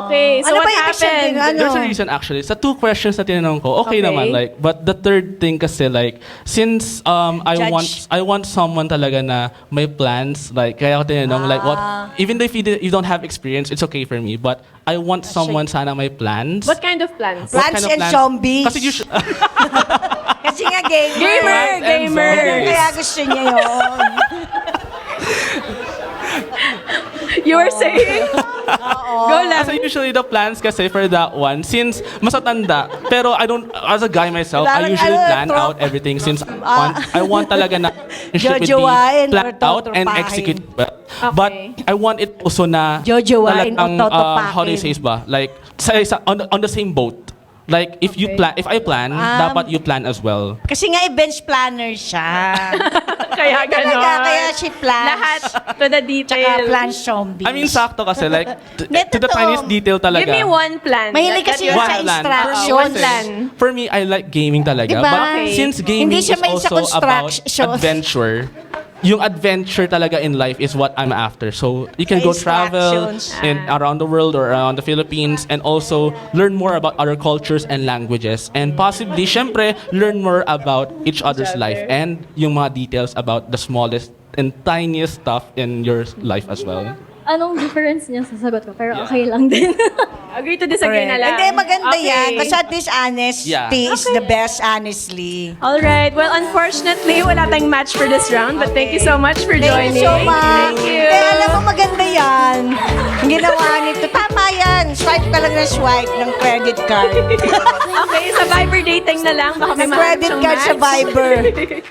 Okay. So Ano what ba yung ibig sabihin? happened? Ano? There's a reason actually. Sa two questions na tinanong ko, okay Okay. naman like, but the third thing kasi like, since I Judge. want someone talaga na may plans, like kaya ko tinanong like what, even though if you don't have experience, it's okay for me, but I want someone sana may plans. What kind of plans? What Plants kind of and zombies. Kasi usually, Kasi nga gamer. Gamer! Plants and Gamer! zombies. Kaya gusto niya yun. You were saying? Go lang. Kasi usually the plans kasi for that one, since masatanda, pero I don't, as a guy myself, I usually plan out everything since I want talaga na relationship would Jojowain be planned or out and totopahin. execute well. But I want it also na Jojowain o totopahin. how do you say ba? Like, on the same boat. Like, if I plan, dapat you plan as well. Kasi nga events planner siya. Kaya gano'n. Kaya she plans. Lahat to the detail. Tsaka plan zombies. I mean, sakto kasi, like, to the Totoo. tiniest detail talaga. Give me one plan. Mahilig that kasi you yun have. sa One plan. instructions. One plan. For me, I like gaming talaga. Diba? But Okay. since gaming Hindi is siya mahilig sa also about construction. adventure, yung adventure talaga in life is what I'm after. So you can go travel around the world or around the Philippines and also learn more about other cultures and languages. And possibly, syempre, learn more about each other's life and yung mga details about the smallest and tiniest stuff in your life as well. Anong difference niya sa sagot ko? Pero okay lang din. Agree to disagree na lang. Hindi, maganda Okay. yan. Basta at least honesty Yeah. is the best, honestly. All right. Well, unfortunately, wala tayong match for this round. But thank you so much for Thank joining. you so much. Thank you. Alam mo, maganda yan. Ang ginawa nito. Tama yan. Swipe ka lang na swipe ng credit card. Okay, sa Viber dating na lang. Baka may Credit siyang card sa match. Viber.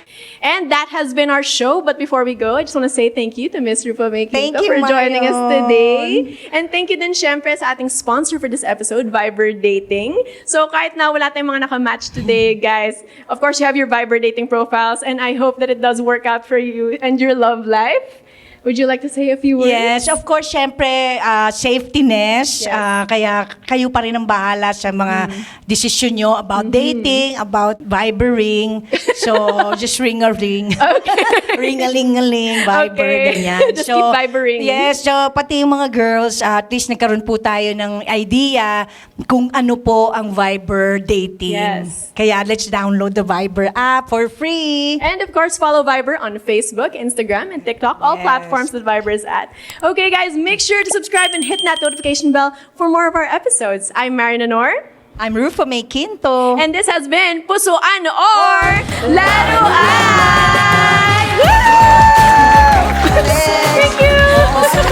And that has been our show. But before we go, I just want to say thank you to Ms. Rupa May Thank Quinto you, for joining us Marion. today. And thank you din syempre sa ating sponsor for this episode, Viber Dating. So kahit na wala tayong mga nakamatch today, guys, of course you have your Viber Dating profiles and I hope that it does work out for you and your love life. Would you like to say a few words? Yes, of course, syempre, safetyness. Kaya kayo pa rin ang bahala sa mga desisyon nyo about dating, about vibering. So, just ring a ring. Ring-a-ling-a-ling, viber, Okay. ganyan. Just keep vibering. Yes, so pati yung mga girls, at least nagkaroon po tayo ng idea kung ano po ang Viber dating. Yes. Kaya let's download the Viber app for free. And of course, follow Viber on Facebook, Instagram, and TikTok, all platforms that Viber is at. Okay, guys, make sure to subscribe and hit that notification bell for more of our episodes. I'm Marian Honor. I'm Rufa May Quinto. And this has been Pusuan or Laruan! Thank you!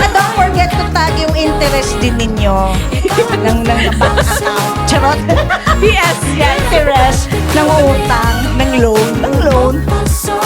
And don't forget to tag yung interest din ninyo ng bank account. Charot. PS, yes. Interest ng utang, ng loan. puso